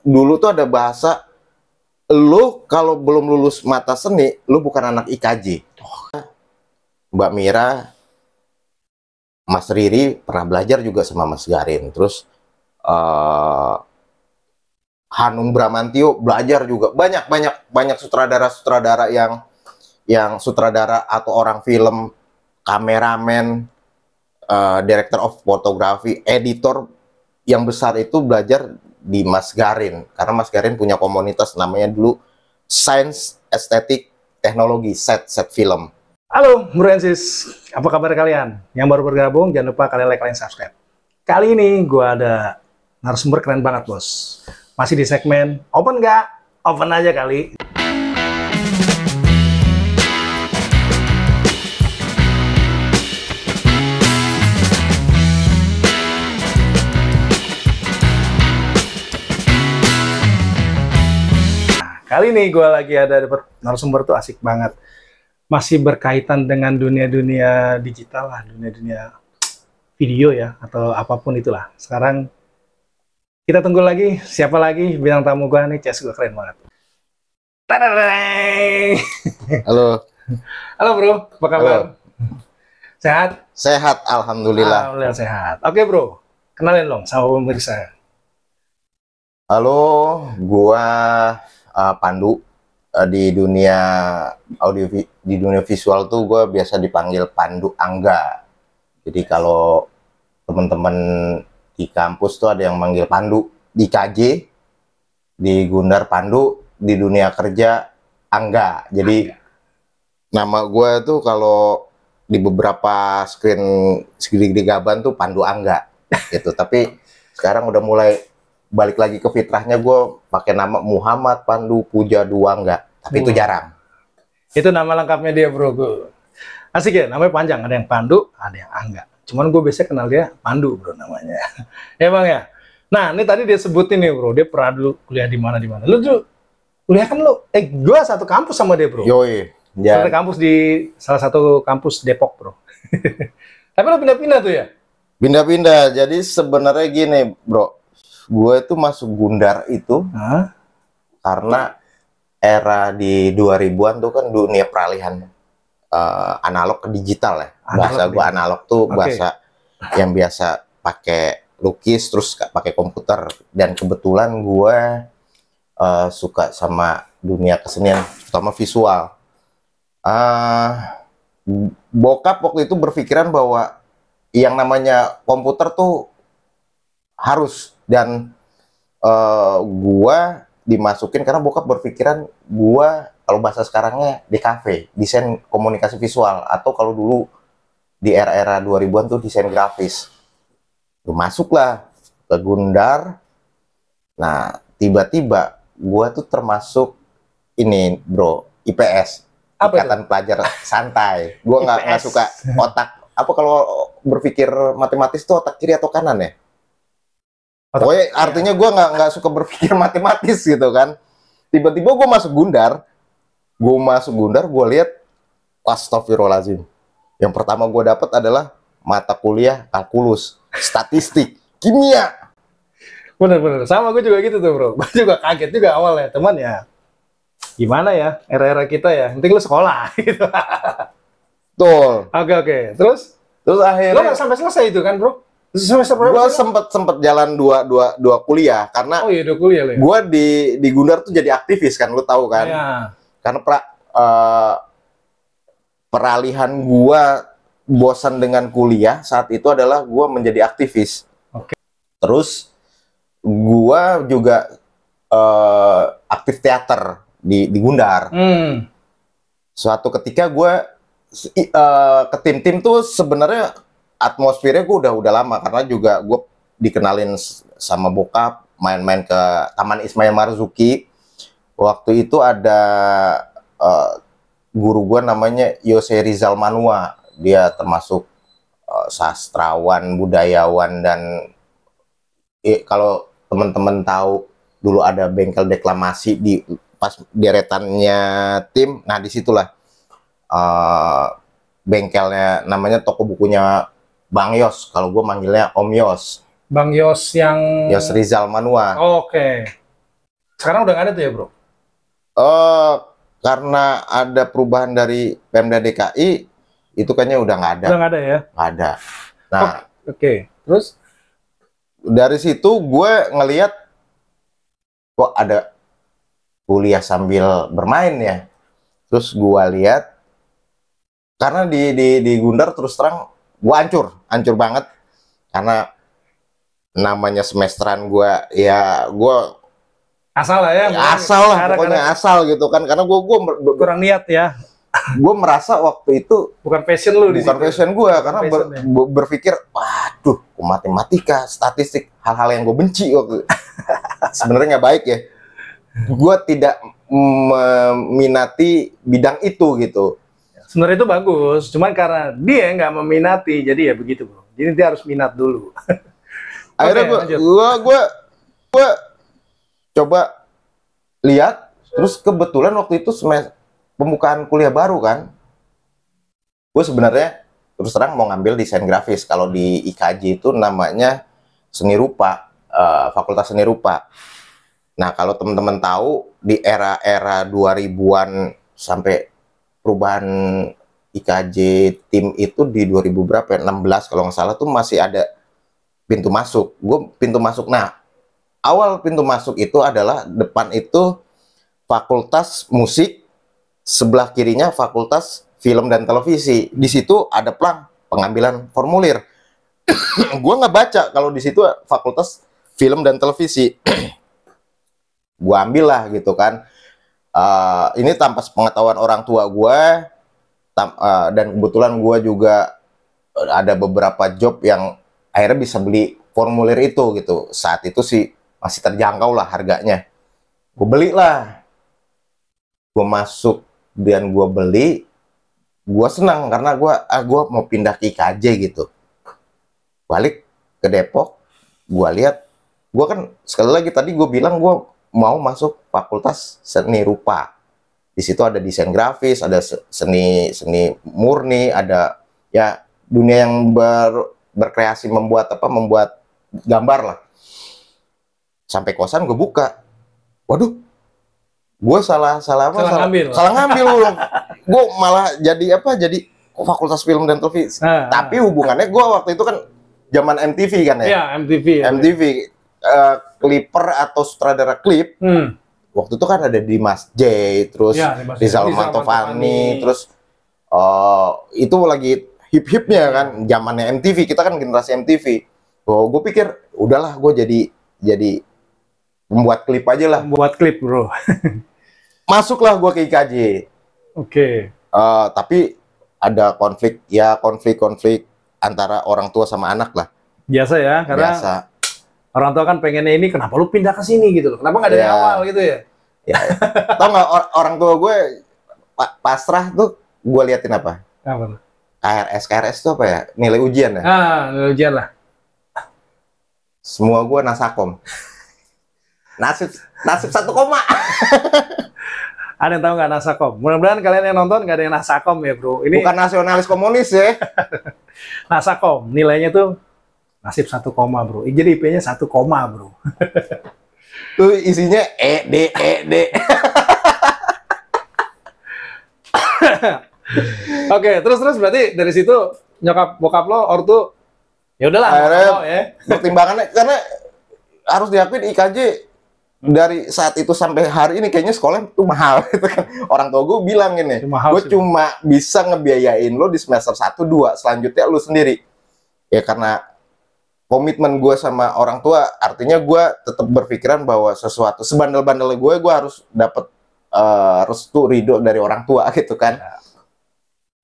dulu tuh ada bahasa, lu kalau belum lulus mata seni, lu bukan anak IKJ. Mbak Mira, Mas Riri pernah belajar juga sama Mas Garin. Terus eh, Hanung Bramantio belajar juga. Banyak sutradara-sutradara yang sutradara atau orang film, kameramen, director of photography, editor yang besar itu belajar di Mas Garin. Karena Mas Garin punya komunitas namanya dulu Science Estetik Teknologi Set Film. Halo Bruensis, apa kabar kalian? Yang baru bergabung, jangan lupa kalian like, kalian subscribe. Kali ini gue ada narasumber keren banget, bos. Masih di segmen open nggak? Open aja kali. Kali ini gue lagi ada narasumber tuh asik banget. Masih berkaitan dengan dunia-dunia digital lah, dunia-dunia video ya, atau apapun itulah. Sekarang kita tunggu lagi, siapa lagi bintang tamu gue nih, Ces, gue keren banget. Tadadadang! Halo. Halo bro, apa kabar? Halo. Sehat? Sehat, alhamdulillah. Alhamdulillah sehat. Oke bro, kenalin dong sama pemirsa. Halo, gua Pandu. Di dunia di dunia visual tuh gue biasa dipanggil Pandu Angga. Jadi kalau teman-teman di kampus tuh ada yang manggil Pandu, di KJ, di Gundar Pandu, di dunia kerja Angga. Jadi nama gue tuh kalau di beberapa screen di Gaban tuh Pandu Angga gitu. Tapi sekarang udah mulai balik lagi ke fitrahnya, gue pakai nama Muhammad Pandu Puja Duangga, tapi itu jarang. Itu nama lengkapnya dia bro. Asik ya, namanya panjang, ada yang Pandu, ada yang Angga. Cuman gue biasanya kenal dia Pandu bro namanya. Ya bang ya. Nah ini tadi dia sebutin nih bro, dia pernah dulu kuliah di mana. Lu tuh kuliah kan gue satu kampus sama dia bro. Yoi. Satu kampus di salah satu kampus Depok bro. Tapi lu pindah-pindah tuh ya? Pindah-pindah. Jadi sebenarnya gini bro, gue tuh masuk Gundar itu karena era di 2000-an tuh kan dunia peralihan analog ke digital ya. Bahasa gue analog tuh bahasa yang biasa pakai lukis terus pakai komputer, dan kebetulan gue suka sama dunia kesenian, terutama visual. Bokap waktu itu berpikiran bahwa yang namanya komputer tuh harus, dan gua dimasukin karena bokap berpikiran gua, kalau bahasa sekarangnya DKV, desain komunikasi visual, atau kalau dulu di era-era 2000-an tuh desain grafis. Gua masuklah ke Gundar. Nah, tiba-tiba gua tuh termasuk ini, bro, IPS. Ikatan Pelajar Santai. Gua nggak suka otak, apa kalau berpikir matematis tuh otak kiri atau kanan ya? Pokoknya artinya gue nggak suka berpikir matematis gitu kan. Tiba-tiba gue masuk Gundar, gue lihat, astagfirullahaladzim. Yang pertama gue dapat adalah mata kuliah kalkulus, statistik, kimia. Bener-bener, sama gue juga gitu tuh bro. Gue juga kaget juga awalnya, teman ya. Gimana ya, era-era kita ya, penting lu sekolah gitu. Betul. Oke. Terus akhirnya lo nggak sampai selesai itu kan bro? Gue sempet jalan dua kuliah karena dua kuliah lo ya? Gue di Gundar tuh jadi aktivis kan, lu tahu kan? Ya. Karena peralihan gue bosan dengan kuliah saat itu adalah gue menjadi aktivis. Terus gue juga aktif teater di Gundar. Suatu ketika gue ke tim-tim tuh sebenarnya atmosfernya gue udah lama, karena juga gue dikenalin sama bokap main-main ke Taman Ismail Marzuki. Waktu itu ada guru gue namanya Yose Rizal Manua. Dia termasuk sastrawan, budayawan, dan kalau teman-teman tahu dulu ada bengkel deklamasi di pas deretannya tim. Nah disitulah bengkelnya, namanya toko bukunya Bang Yos, kalau gue manggilnya Om Yos. Bang Yos yang... Yos Rizal Manua. Oke. Sekarang udah nggak ada tuh ya, bro? Eh karena ada perubahan dari Pemda DKI, itu kayaknya udah nggak ada. Udah nggak ada ya? Nggak ada. Nah, Oke. Terus? dari situ gue ngelihat kok ada kuliah sambil bermain ya. Terus gue lihat karena di Gundar terus terang gue hancur banget karena namanya semesteran gue ya gue Asal lah ya. asal lah pokoknya asal gitu kan karena gue kurang niat ya. gue merasa waktu itu Bukan passion lu di bukan situ. passion gue karena passion ya. berpikir waduh matematika statistik hal-hal yang gue benci waktu sebenarnya nggak baik ya gue tidak meminati bidang itu gitu. Sebenarnya itu bagus, cuman karena dia nggak meminati, jadi ya begitu, bro. Jadi dia harus minat dulu. Akhirnya Oke, gue coba lihat, terus kebetulan waktu itu pembukaan kuliah baru kan, gue sebenarnya terus terang mau ngambil desain grafis. Kalau di IKJ itu namanya seni rupa, Fakultas Seni Rupa. Nah kalau teman-teman tahu di era-era 2000-an sampai perubahan IKJ tim itu di 2000 berapa ya? 16 kalau nggak salah tuh masih ada pintu masuk. Gue pintu masuk. Nah, awal pintu masuk itu adalah depan itu Fakultas Musik, sebelah kirinya Fakultas Film dan Televisi. Di situ ada plang pengambilan formulir. Gue nggak baca kalau di situ Fakultas Film dan Televisi. Gue ambil lah gitu kan. Ini tanpa pengetahuan orang tua gue dan kebetulan gue juga ada beberapa job yang akhirnya bisa beli formulir itu gitu. Saat itu sih masih terjangkau lah harganya. Gue beli lah, gue masuk dan gue beli, gue senang karena gue mau pindah ke IKJ gitu. Balik ke Depok, gue lihat, gue kan sekali lagi tadi gue bilang gue mau masuk Fakultas Seni Rupa. Di situ ada desain grafis, ada seni murni, ada ya dunia yang berkreasi membuat gambar lah. Sampai kosan gue buka, waduh, gue salah ngambil loh. Gue malah jadi Fakultas Film dan Televisi. Tapi hubungannya gue waktu itu kan zaman MTV kan ya. Iya, MTV. MTV. Clipper atau sutradara klip waktu itu kan ada Dimas J, terus Rizal Mantovani, terus itu lagi hip-hipnya kan zamannya MTV, kita kan generasi MTV. Gue pikir udahlah gue jadi membuat klip aja lah. Membuat klip, bro. Masuklah gue ke IKJ. Oke. Tapi ada konflik antara orang tua sama anak lah. Biasa ya, karena biasa. Orang tua kan pengennya ini, kenapa lu pindah ke sini gitu loh? Kenapa nggak dari awal gitu ya? Ya. Tau nggak orang tua gue pasrah tuh gue liatin apa? Apa? KRS itu apa ya? Nilai ujian ya? Nilai ujian lah. Semua gue nasakom. Nasib 1 koma. Ada yang tahu nggak nasakom? Mudah-mudahan kalian yang nonton nggak ada yang nasakom ya, bro. Ini bukan nasionalis komunis ya. Nasakom nilainya tuh nasib 1 koma, bro. Jadi IP-nya 1 koma, bro. Tuh isinya D. Oke, terus berarti dari situ nyokap bokap lo ortu ya udahlah ya. Pertimbangannya karena harus diakui di IKJ dari saat itu sampai hari ini kayaknya sekolah itu mahal gitu kan. Orang tua gue bilang ini, gue cuma bisa ngebiayain lo di semester 1 2, selanjutnya lo sendiri. Ya karena komitmen gue sama orang tua, artinya gue tetap berpikiran bahwa sesuatu sebandel-bandelnya gue harus dapat restu ridho dari orang tua gitu kan.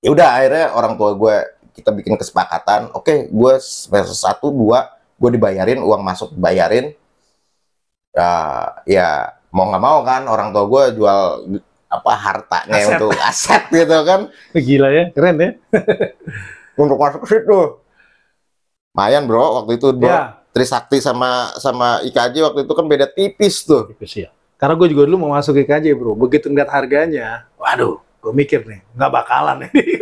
Ya udah akhirnya orang tua gue kita bikin kesepakatan, oke, gue semester 1 2 gue dibayarin, uang masuk dibayarin. Ya mau nggak mau kan orang tua gue jual hartanya untuk aset gitu kan. Gila ya, keren ya. Untuk masuk ke situ. Lumayan bro, waktu itu bro, Trisakti sama IKJ waktu itu kan beda tipis tuh. Tipis ya. Karena gue juga dulu mau masuk IKJ bro, begitu ngeliat harganya, waduh, gue mikir nih, nggak bakalan ini.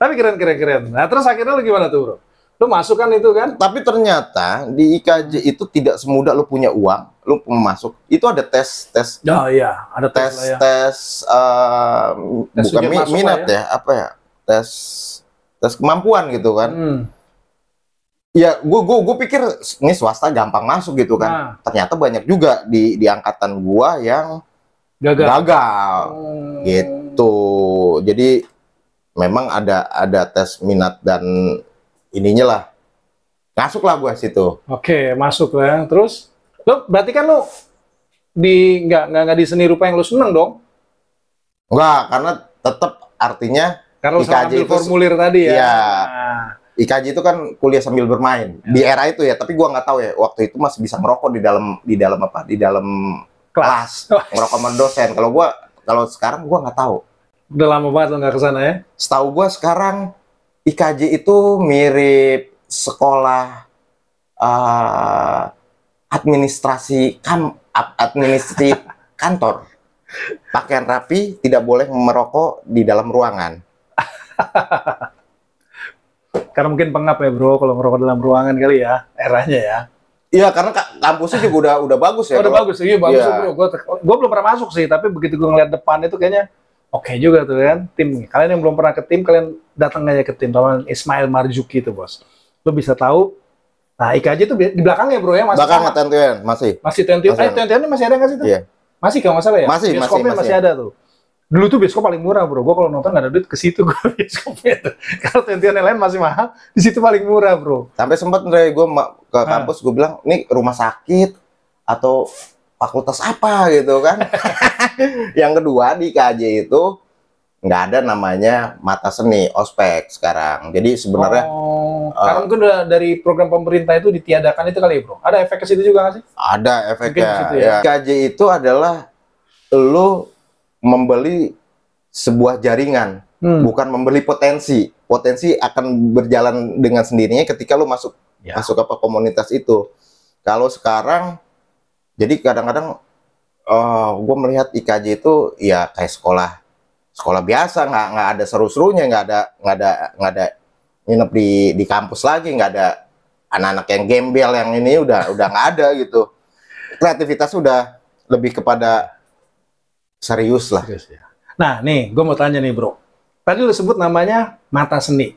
Tapi keren. Nah terus akhirnya lu gimana tuh bro? Lu masuk kan itu kan? Tapi ternyata di IKJ itu tidak semudah lu punya uang, lu masuk itu ada tes Oh iya, ada tes lah ya. tes Tes bukan ujian masuk minat lah ya, apa ya, tes tes kemampuan gitu kan. Hmm. Ya, gue pikir ini swasta gampang masuk gitu kan. Nah, Ternyata banyak juga di angkatan gua yang gagal. gagal Hmm. gitu. Jadi memang ada tes minat dan ininya lah. Masuklah gua situ. Oke, masuk lah ya. Terus, lo berarti kan lo di nggak di seni rupa yang lo seneng dong? Enggak, karena tetap artinya Karena lo IKJ ambil itu formulir tadi ya. iya. Nah, IKJ itu kan kuliah sambil bermain. Di era itu ya, tapi gua nggak tahu ya, waktu itu masih bisa ngerokok di dalam apa? Di dalam kelas. Ngerokok sama dosen. Kalau sekarang gua nggak tahu. Udah lama banget lo nggak kesana ya? Setahu gua sekarang IKJ itu mirip sekolah administrasi kantor. Pakaian rapi, tidak boleh merokok di dalam ruangan. Karena mungkin pengap ya bro, kalau ngerokok dalam ruangan kali ya, eranya ya. Iya, karena kampusnya juga udah bagus ya. Oh, udah bagus, iya bagus iya. bro. Gue belum pernah masuk sih, tapi begitu gue ngeliat depan itu kayaknya oke juga tuh kan. Tim, kalian yang belum pernah ke tim, kalian datang aja ke tim. Teman Ismail Marzuki itu bos. Lo bisa tahu. Nah, IKJ itu di belakangnya bro ya, masih Belakangnya sama. Tentuan, masih. Masih Tentuan. Tentuan masih ada nggak sih tuh? Iya. Masih kalau nggak salah ya? Masih, Bioskopnya masih ada tuh. Dulu tuh bioskop paling murah bro. Gue kalau nonton nggak ada duit ke situ gue bioskopnya tuh. Kalau Tentuan yang lain masih mahal, di situ paling murah bro. Sampai sempat gue ke kampus, gue bilang, ini rumah sakit atau fakultas apa gitu kan. Yang kedua di KJ itu nggak ada namanya mata seni, ospek sekarang. Jadi sebenarnya karena mungkin udah dari program pemerintah itu ditiadakan itu kali ya bro. Ada efek ke situ juga nggak sih? ada efeknya. Situ, ya? KJ itu adalah lu membeli sebuah jaringan, bukan membeli potensi. Potensi akan berjalan dengan sendirinya ketika lu masuk apa komunitas itu. Kalau sekarang, jadi kadang-kadang gue melihat IKJ itu ya kayak sekolah biasa, nggak ada seru-serunya, nggak ada nginep di kampus lagi, nggak ada anak-anak yang gembel yang ini udah nggak ada gitu. Kreativitas udah lebih kepada serius lah. Serius, ya. Nah nih, gue mau tanya nih bro. Tadi lu sebut namanya mata seni.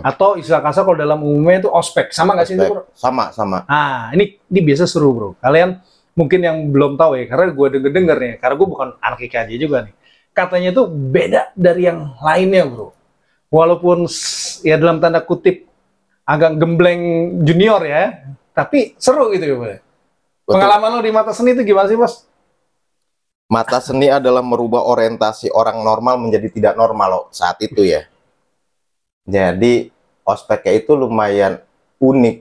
Atau istilah kasar kalau dalam umumnya itu ospek. Sama nggak sih itu bro? Sama. Nah, ini biasa seru bro. Kalian mungkin yang belum tahu ya, karena gue denger nih, karena gue bukan anak IKJ juga nih. Katanya itu beda dari yang lainnya bro. Walaupun ya dalam tanda kutip agak gembleng junior ya, tapi seru gitu ya bro. Pengalaman lo di mata seni itu gimana sih bos? Mata seni adalah merubah orientasi orang normal menjadi tidak normal loh saat itu ya. Jadi ospeknya itu lumayan unik.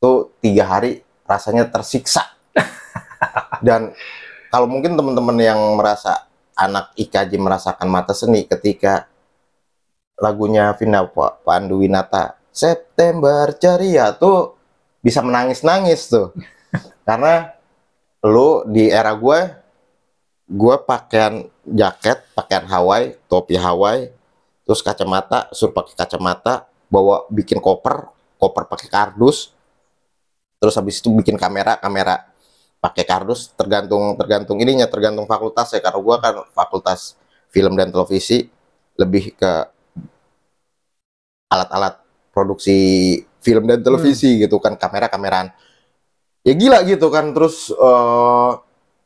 Tuh 3 hari rasanya tersiksa. Dan kalau mungkin teman-teman yang merasa anak IKJ merasakan mata seni ketika lagunya Vina Panduwinata September Ceria tuh bisa menangis-nangis tuh. Karena lu di era gue pakaian jaket, pakaian Hawaii, topi Hawaii, terus kacamata, suruh pakai kacamata, bawa bikin koper pakai kardus, terus habis itu bikin kamera pakai kardus, tergantung ininya, tergantung fakultas ya. Karena gue kan fakultas film dan televisi, lebih ke alat-alat produksi film dan televisi gitu kan, kameraan. Ya gila gitu kan, terus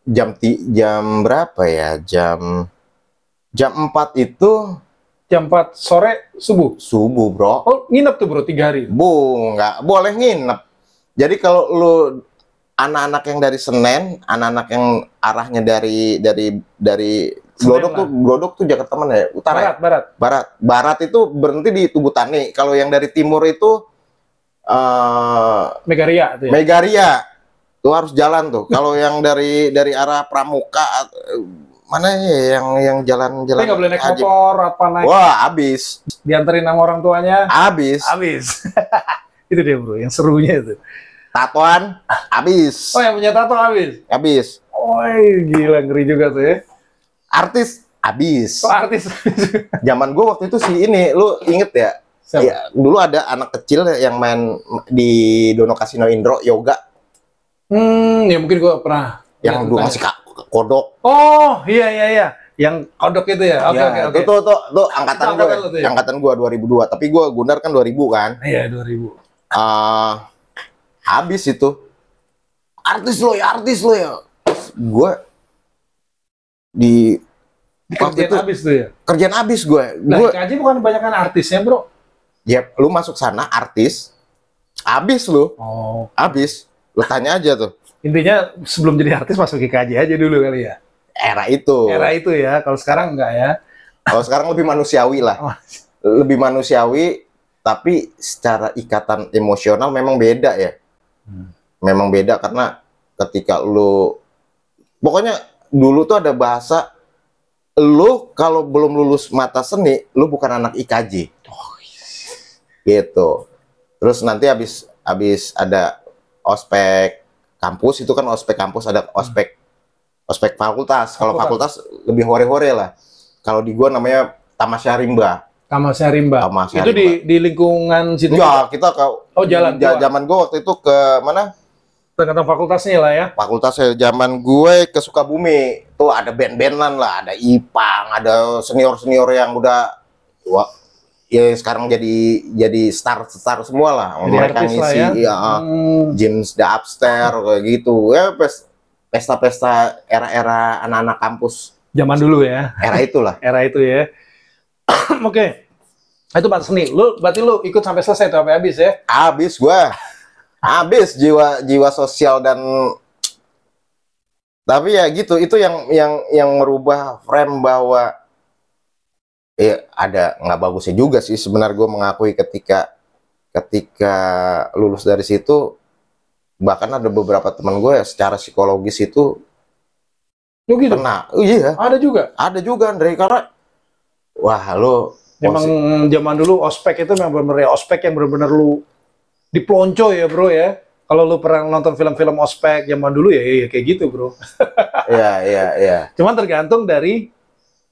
jam berapa ya? Jam 4 itu jam 4 sore subuh, bro. Oh, nginep tuh bro 3 hari? Nggak boleh nginep. Jadi kalau lu anak-anak yang dari Senen, anak-anak yang arahnya dari Glodok tuh Jakarta mana ya? Utara. Barat itu berhenti di Tugu Tani. Kalau yang dari timur itu Megaria tuh ya? Megaria. Lu harus jalan tuh. Kalau yang dari arah Pramuka mana ya yang jalan tapi nggak boleh naik motor apa naik? Wah, habis. Dianterin sama orang tuanya? Habis. Itu dia bro, yang serunya itu. Tatoan habis. Oh, yang punya tato habis? Oh, gila, ngeri juga tuh ya. Artis habis. Oh, artis. Zaman gue waktu itu sih ini, lu inget ya? Ya, dulu ada anak kecil yang main di Dono Kasino Indro yoga. Ya mungkin gua pernah Yang lihat dulu tanya. ngasih kodok. Oh, iya iya iya. Yang kodok itu ya. Oke Ya, oke oke. tuh angkatan Itu gue. angkatan lu tuh ya? Angkatan gue 2002. Tapi gue Gundar kan 2000 kan. Iya, 2000. eh Habis itu. Artis lo ya. Gue di waktu Dikerjain itu habis tuh ya. kerjaan habis gue. Lah, Gue IKJ bukan kebanyakan artisnya, Bro. ya lu masuk sana artis, habis lu, Oh. habis. Lu tanya aja tuh. Intinya sebelum jadi artis masuk IKJ aja dulu kali ya. Era itu. Era itu ya. Kalau sekarang enggak ya. Kalau sekarang lebih manusiawi lah. Oh, Lebih manusiawi, tapi secara ikatan emosional memang beda ya. Memang beda karena ketika lu, pokoknya dulu tuh ada bahasa, lu kalau belum lulus mata seni, lu bukan anak IKJ. Gitu. Terus nanti habis ada ospek kampus, itu kan ospek kampus, ada ospek fakultas. Kalau fakultas lebih hore-hore lah. Kalau di gua namanya Tamasya Rimba. Tamasya Rimba. Tamasya Itu Rimba. di lingkungan situ. Enggak, kita ke jalan keluar. zaman gua waktu itu ke mana? Tergantung fakultasnya lah ya. Fakultas zaman gue ke Sukabumi. Tuh ada band-bandan lah, ada Ipang, ada senior-senior yang udah wah, ya sekarang jadi star semua lah. Jadi Mereka artis lah ngisi ya. James the Upstairs kayak gitu. Ya pesta-pesta era-era anak-anak kampus. Zaman dulu ya. Era itulah. Era itu ya. Oke. Itu mata seni. Berarti lu ikut sampai selesai tuh, sampai habis ya? Habis gua. Habis jiwa sosial dan tapi ya gitu, itu yang merubah frame bahwa ada nggak bagusnya juga sih sebenarnya. Gue mengakui ketika lulus dari situ, bahkan ada beberapa teman gue secara psikologis itu Oh gitu? kena. Iya, Ada juga, Andre, karena wah lo memang zaman dulu ospek itu memang benar-benar ospek yang benar-benar lu diplonco ya bro ya. Kalau lu pernah nonton film-film ospek zaman dulu ya kayak gitu bro. iya. Cuman tergantung dari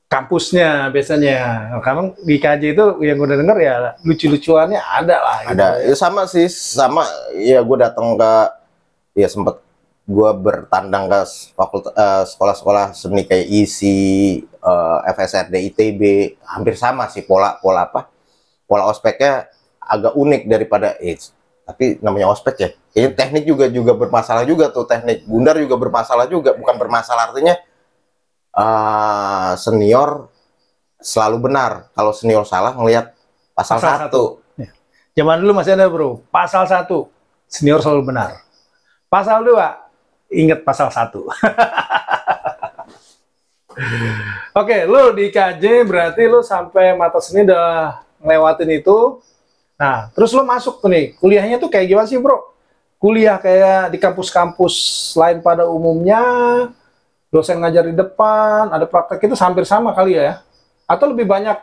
kampusnya biasanya. Karena di KJ itu yang gue denger ya lucu-lucuannya ada lah. Gitu, ada ya sama sih, sama ya. Gue datang ke, ya sempet gue bertandang ke sekolah-sekolah seni kayak ISI, FSRD, ITB, hampir sama sih pola pola ospeknya agak unik daripada tapi namanya ospek ya. Ini teknik juga bermasalah juga tuh, teknik Gundar juga bermasalah juga. Bukan bermasalah artinya senior selalu benar. Kalau senior salah ngelihat pasal 1. Ya. Zaman dulu masih ada bro, pasal 1 senior selalu benar. Pasal 2 ingat pasal 1. Oke, lu di KJ berarti lu sampai mata seni udah ngelewatin itu. Nah, terus lu masuk tuh nih, kuliahnya tuh kayak gimana sih bro? Kuliah kayak di kampus-kampus lain pada umumnya, dosen ngajar di depan, ada praktek, itu hampir sama kali ya? Atau lebih banyak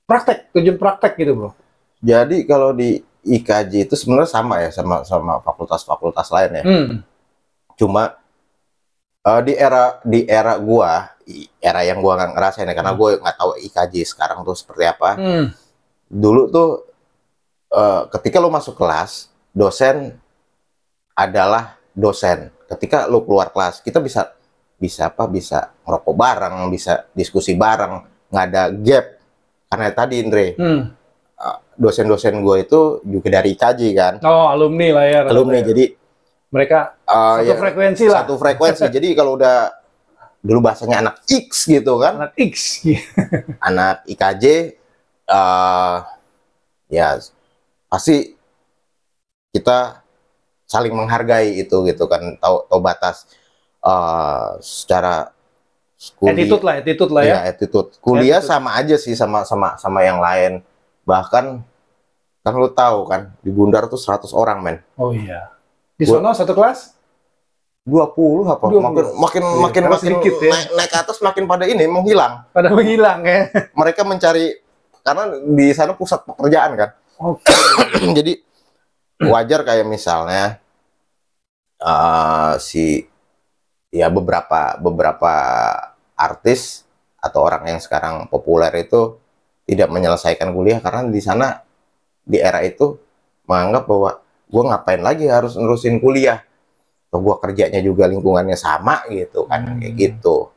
praktek, tujuan praktek gitu bro? Jadi kalau di IKJ itu sebenarnya sama ya, sama fakultas-fakultas lain ya. Cuma di era yang gua nggak ngerasain ya, karena gue nggak tahu IKJ sekarang tuh seperti apa. Dulu tuh ketika lo masuk kelas, dosen adalah dosen. Ketika lo keluar kelas, kita bisa ngerokok bareng, bisa diskusi bareng, nggak ada gap. Karena tadi Indre, dosen-dosen gue itu juga dari IKJ kan. Oh, alumni lah ya. Alumni, jadi mereka satu frekuensi lah. Satu frekuensi. Jadi kalau udah dulu bahasanya anak X gitu kan. Anak X. Anak IKJ ya pasti kita saling menghargai itu gitu kan, tahu batas secara kuliah. Attitude lah ya. Attitude. Kuliah sama aja sih sama yang lain. Bahkan kan lu tahu kan di Gundar tuh 100 orang men. Oh iya. Di sono satu kelas 20 apa? 20. Makin sedikit ya. Naik ke atas makin pada ini menghilang. Pada menghilang ya. Mereka mencari, karena di sana pusat pekerjaan kan. Oke. Jadi wajar kayak misalnya beberapa artis atau orang yang sekarang populer itu tidak menyelesaikan kuliah karena di sana di era itu menganggap bahwa gue ngapain lagi harus nerusin kuliah. atau gua kerjanya juga lingkungannya sama gitu kan, kayak gitu.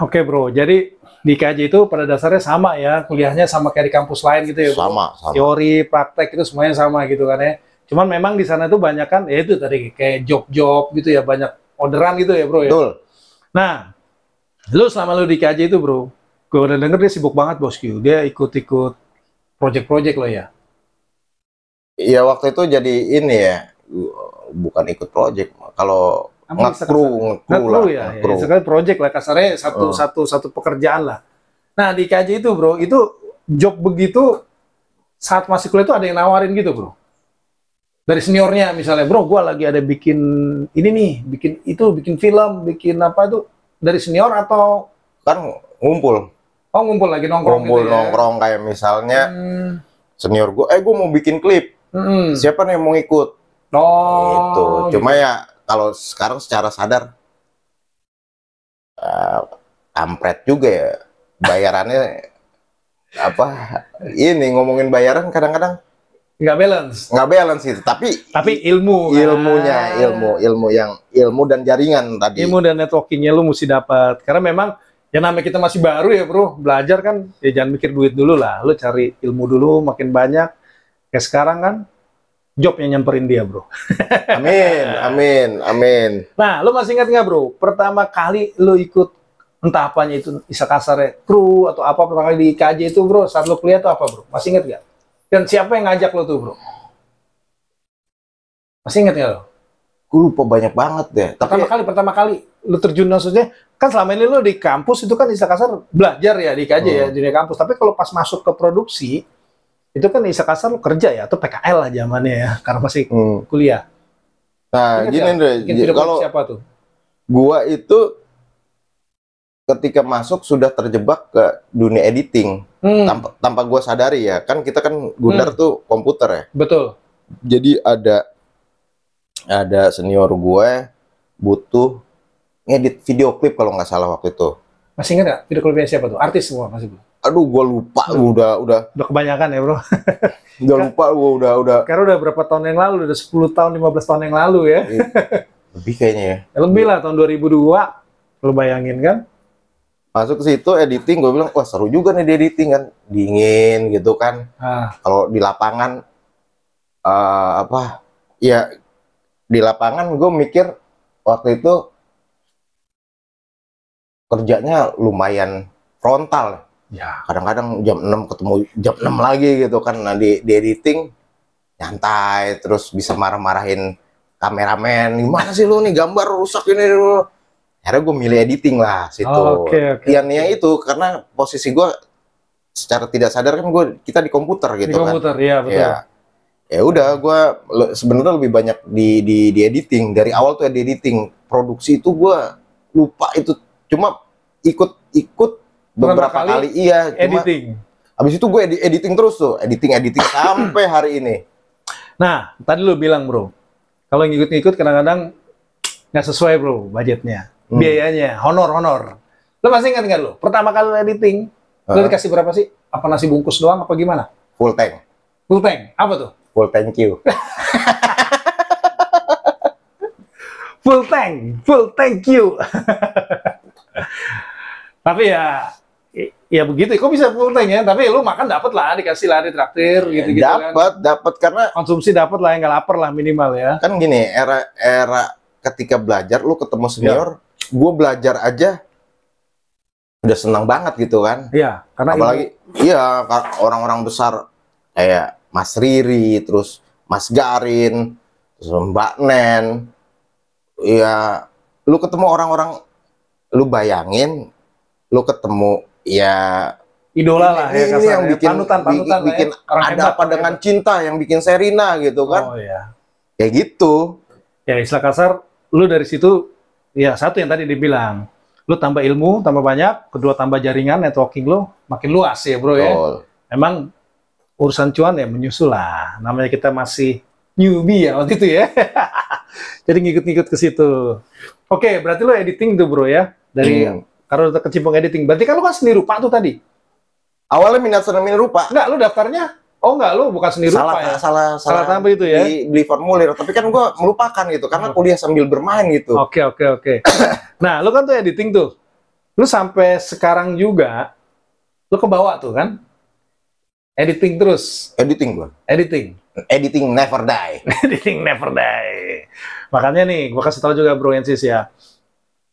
Oke bro, jadi di KJ itu pada dasarnya sama ya, kuliahnya sama kayak di kampus lain gitu ya bro. Sama. Teori, praktek itu semuanya sama gitu kan ya. Cuman memang di sana tuh banyak kan, ya itu tadi kayak job-job gitu ya, banyak orderan gitu ya bro ya. Betul. Nah, lu selama lu di KJ itu bro, gue udah denger dia sibuk banget bosku. Dia ikut-ikut project-project lo ya. Iya, waktu itu jadi ini ya, bukan ikut project, kalau nge-crew lah, ya, nge-crew. sekali project lah kasarnya satu pekerjaan lah. Nah di KJ itu bro, itu job begitu saat masih kuliah itu ada yang nawarin gitu bro. Dari seniornya misalnya, bro, gua lagi ada bikin ini nih, bikin film, bikin apa itu dari senior atau Kan ngumpul ngumpul lagi nongkrong gitu ya. nongkrong kayak misalnya senior gue, gue mau bikin klip, siapa nih yang mau ikut? Gitu. Cuma ya kalau sekarang secara sadar kampret juga ya bayarannya apa, ini ngomongin bayaran kadang-kadang nggak balance itu, tapi ilmunya ilmu dan jaringan tadi, ilmu dan networkingnya lu mesti dapat, karena memang ya namanya kita masih baru ya bro, belajar kan ya jangan mikir duit dulu lah, lu cari ilmu dulu, makin banyak kayak sekarang kan jobnya nyamperin dia bro. amin. Nah lu masih ingat nggak bro, pertama kali lu ikut entah apanya itu, bisa kasarnya kru atau apa, pertama kali di KJ itu bro, saat lu kuliah tuh apa bro, masih ingat nggak? Dan siapa yang ngajak lo tuh bro? Masih ingat nggak lo? Gue lupa banyak banget deh. Pertama kali lo terjun, maksudnya kan selama ini lo di kampus itu kan istilah kasar belajar ya di KJ ya, di kampus. Tapi kalau pas masuk ke produksi itu kan istilah kasar lo kerja ya, atau PKL lah zamannya ya, karena masih kuliah. Nah gini deh, kalau siapa tuh? Gua itu ketika masuk sudah terjebak ke dunia editing tanpa gue sadari ya, kan kita kan Gundar tuh komputer ya. Betul. Jadi ada senior gue butuh ngedit video klip kalau nggak salah waktu itu. Masih ingat nggak video klipnya siapa tuh? Artis semua masih belum? Aduh, gue lupa, udah kebanyakan ya bro. Udah lupa gue udah. Karena udah berapa tahun yang lalu, udah 10 tahun, 15 tahun yang lalu ya. Lebih kayaknya ya. Lebih lah, tahun 2002, lo bayangin kan? Masuk ke situ editing, gue bilang, wah seru juga nih di editing kan, dingin gitu kan. Kalau di lapangan ya di lapangan gue mikir waktu itu kerjanya lumayan frontal ya. Kadang-kadang jam 6 ketemu jam 6 lagi gitu kan. Nah di editing nyantai, terus bisa marah-marahin kameramen, gimana sih lu nih gambar rusak ini dulu. Akhirnya gue milih editing lah situ. Piannya itu karena posisi gue secara tidak sadar kan kita di komputer gitu kan. Di komputer, iya betul. Ya udah, gue sebenarnya lebih banyak di editing dari awal tuh ya, di editing. Produksi itu gue lupa itu, cuma ikut beberapa kali iya. Editing. Habis itu gue editing terus tuh, editing sampai hari ini. Nah tadi lu bilang bro, kalau ngikut-ngikut kadang-kadang nggak sesuai bro budgetnya. Biayanya, honor. Lo masih ingat nggak lo? Pertama kali editing, lo dikasih berapa sih? Apa nasi bungkus doang, apa gimana? Full tank. Full tank? Apa tuh? Full thank you. Full thank you. Tapi ya begitu. Kok bisa full tank ya? Tapi lo makan dapat lah, dikasih lah, ditraktir gitu-gitu kan. Dapat karena konsumsi dapat lah, nggak lapar lah minimal ya. Kan gini, era ketika belajar, lo ketemu senior. Ya. Gue belajar aja udah senang banget gitu kan. Iya, karena apalagi iya orang-orang besar kayak Mas Riri, terus Mas Garin, terus Mbak Nen. Ya, lu ketemu orang-orang, lu bayangin lu ketemu ya idola lah ya, ini yang bikin bikin ada apa dengan cinta, yang bikin Serina gitu kan. Oh iya. Kayak gitu. Ya istilah kasar, lu dari situ ya satu yang tadi dibilang, lu tambah ilmu, tambah banyak, kedua tambah jaringan, networking lu makin luas ya bro ya. Emang urusan cuan ya menyusul lah, namanya kita masih newbie ya waktu itu ya. Jadi ngikut-ngikut ke situ. Oke, berarti lu editing tuh bro ya, dari karena udah kecimpung editing, berarti kan lu kan seni rupa tuh tadi. Awalnya minat seni rupa. Enggak, lu daftarnya Oh enggak, lu bukan seni rupa ya? Salah tampil itu ya? Beli formulir, tapi kan gue melupakan gitu, karena kuliah sambil bermain gitu. Oke. Nah, lu kan tuh editing tuh. Lu sampai sekarang juga, lu kebawa tuh kan? Editing terus. Editing gue. Editing never die. Editing never die. Makanya nih, gue kasih tahu juga Bro Ensis ya.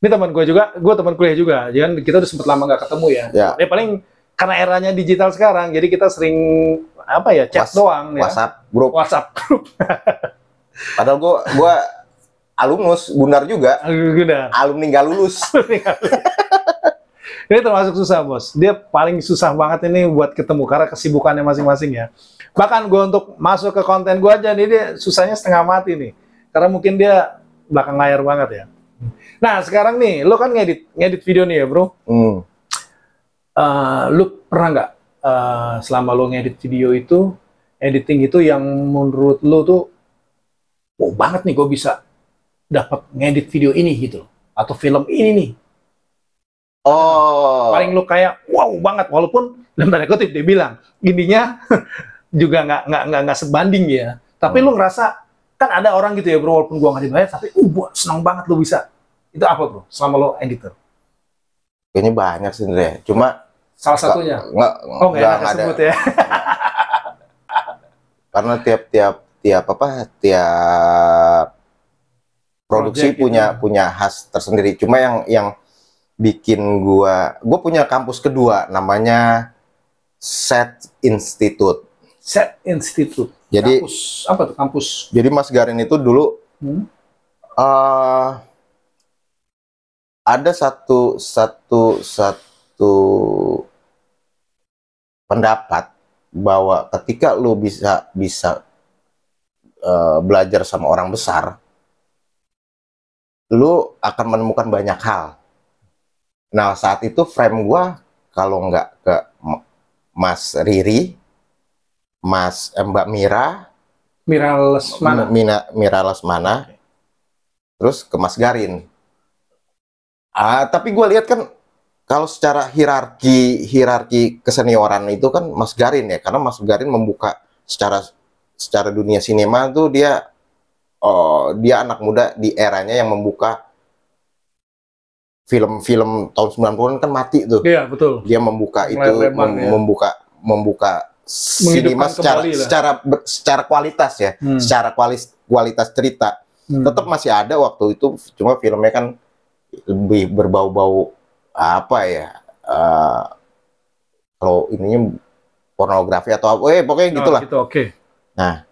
Ini teman gue juga, gue teman kuliah juga. Jangan kita udah sempet lama nggak ketemu ya. Ya paling karena eranya digital sekarang, jadi kita sering apa ya chat doang ya. WhatsApp grup. Padahal gue alumnus Gundar juga. Alumni nggak lulus. Ini termasuk susah bos. Dia paling susah banget ini buat ketemu karena kesibukannya masing-masing ya. Bahkan gue untuk masuk ke konten gue aja nih dia susahnya setengah mati nih. Karena mungkin dia belakang layar banget ya. Nah sekarang nih, lo kan ngedit video nih ya bro. Lu pernah nggak selama lo ngedit video itu, editing itu yang menurut lo tuh, wow banget nih gue bisa dapat ngedit video ini gitu, atau film ini nih. Paling lo kayak wow banget, walaupun dalam tanda kutip dia bilang ininya juga nggak sebanding ya. Tapi lo ngerasa kan ada orang gitu ya bro, walaupun gua nggak dibayar, tapi gua senang banget lo bisa. Itu apa bro? Selama lo editor? Kayaknya banyak sih Andre. Cuma salah satunya. Nggak disebut ya. Karena tiap produksi punya khas tersendiri. Cuma yang bikin gua punya kampus kedua namanya SET Institute. SET Institute. Jadi kampus apa tuh kampus? Jadi Mas Garin itu dulu ada satu pendapat bahwa ketika lu bisa belajar sama orang besar, lu akan menemukan banyak hal. Nah saat itu frame gua kalau nggak ke Mas Riri, Mbak Mira Lesmana, terus ke Mas Garin. Tapi gue lihat kan kalau secara hierarki kesenioran itu kan Mas Garin ya, karena Mas Garin membuka secara dunia sinema tuh dia anak muda di eranya yang membuka film-film tahun 90-an kan mati tuh. Iya, betul. Dia membuka membuka sinema secara kualitas ya, secara kualitas cerita. Tetap masih ada waktu itu, cuma filmnya kan lebih berbau-bau apa ya, kalau ininya pornografi atau apa, pokoknya gitulah. Gitu. Nah,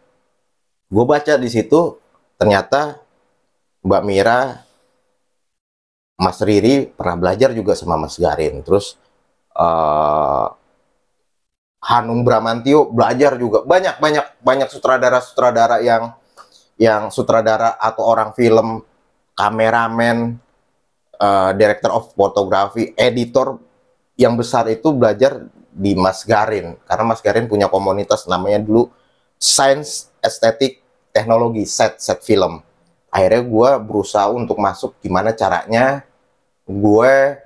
gue baca di situ ternyata Mbak Mira, Mas Riri pernah belajar juga sama Mas Garin, terus Hanung Bramantio belajar juga, banyak sutradara yang sutradara atau orang film, kameramen, director of photography, editor yang besar itu belajar di Mas Garin, karena Mas Garin punya komunitas namanya dulu Science Aesthetic Technology set film. Akhirnya gue berusaha untuk masuk, gimana caranya gue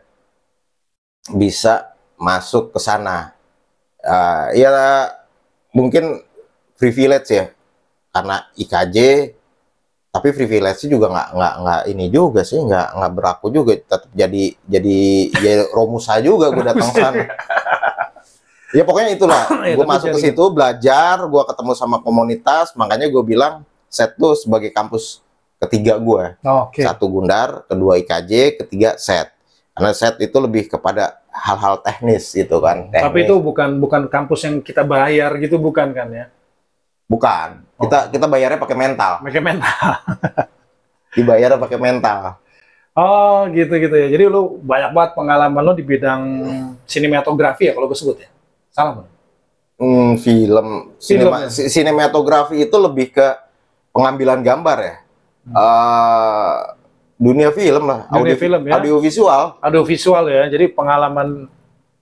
bisa masuk ke sana. Ya mungkin privilege ya, karena IKJ. Tapi privilege juga nggak ini juga sih, nggak berlaku juga, tetap jadi Romusa juga gue datang sana. Ya pokoknya itulah, gue masuk ke situ belajar, gue ketemu sama komunitas, makanya gue bilang SET tuh sebagai kampus ketiga gue. Satu Gundar, kedua IKJ, ketiga SET. Karena SET itu lebih kepada hal-hal teknis gitu kan. Tapi itu bukan kampus yang kita bayar gitu, bukan kan ya? Bukan. Kita bayarnya pakai mental. Dibayar pakai mental. Oh, gitu ya. Jadi lu banyak banget pengalaman lu di bidang sinematografi ya kalau gue sebut ya. Salah, Bang? Sinematografi itu lebih ke pengambilan gambar ya. Dunia film lah. Audiovisual ya. Jadi pengalaman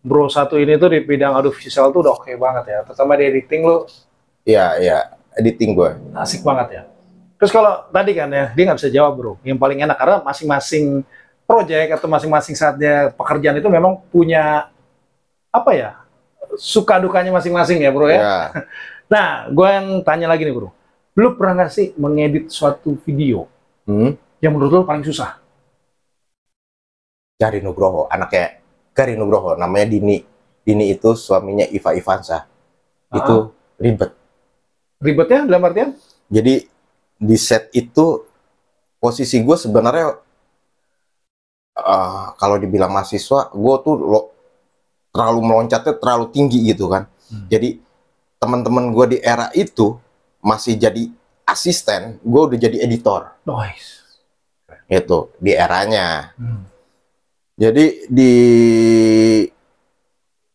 Bro satu ini tuh di bidang audiovisual tuh udah oke banget ya. Terutama di editing lu. Iya, editing gue. Asik banget ya. Terus kalau tadi kan ya, dia nggak bisa jawab bro. Yang paling enak karena masing-masing proyek atau masing-masing saatnya pekerjaan itu memang punya apa ya, suka dukanya masing-masing ya bro ya. Nah, gue yang tanya lagi nih bro, lu pernah nggak sih mengedit suatu video Hmm. yang menurut lu paling susah? Gari Nugroho, anaknya Gari Nugroho, namanya Dini. Dini itu suaminya Iva Ivansa. Ah, Itu ribet. ribetnya dalam artian? Jadi di set itu posisi gue sebenarnya kalau dibilang mahasiswa, gue tuh terlalu meloncatnya terlalu tinggi gitu kan. Jadi teman-teman gue di era itu masih jadi asisten, gue udah jadi editor Nice. gitu di eranya. Hmm. Jadi di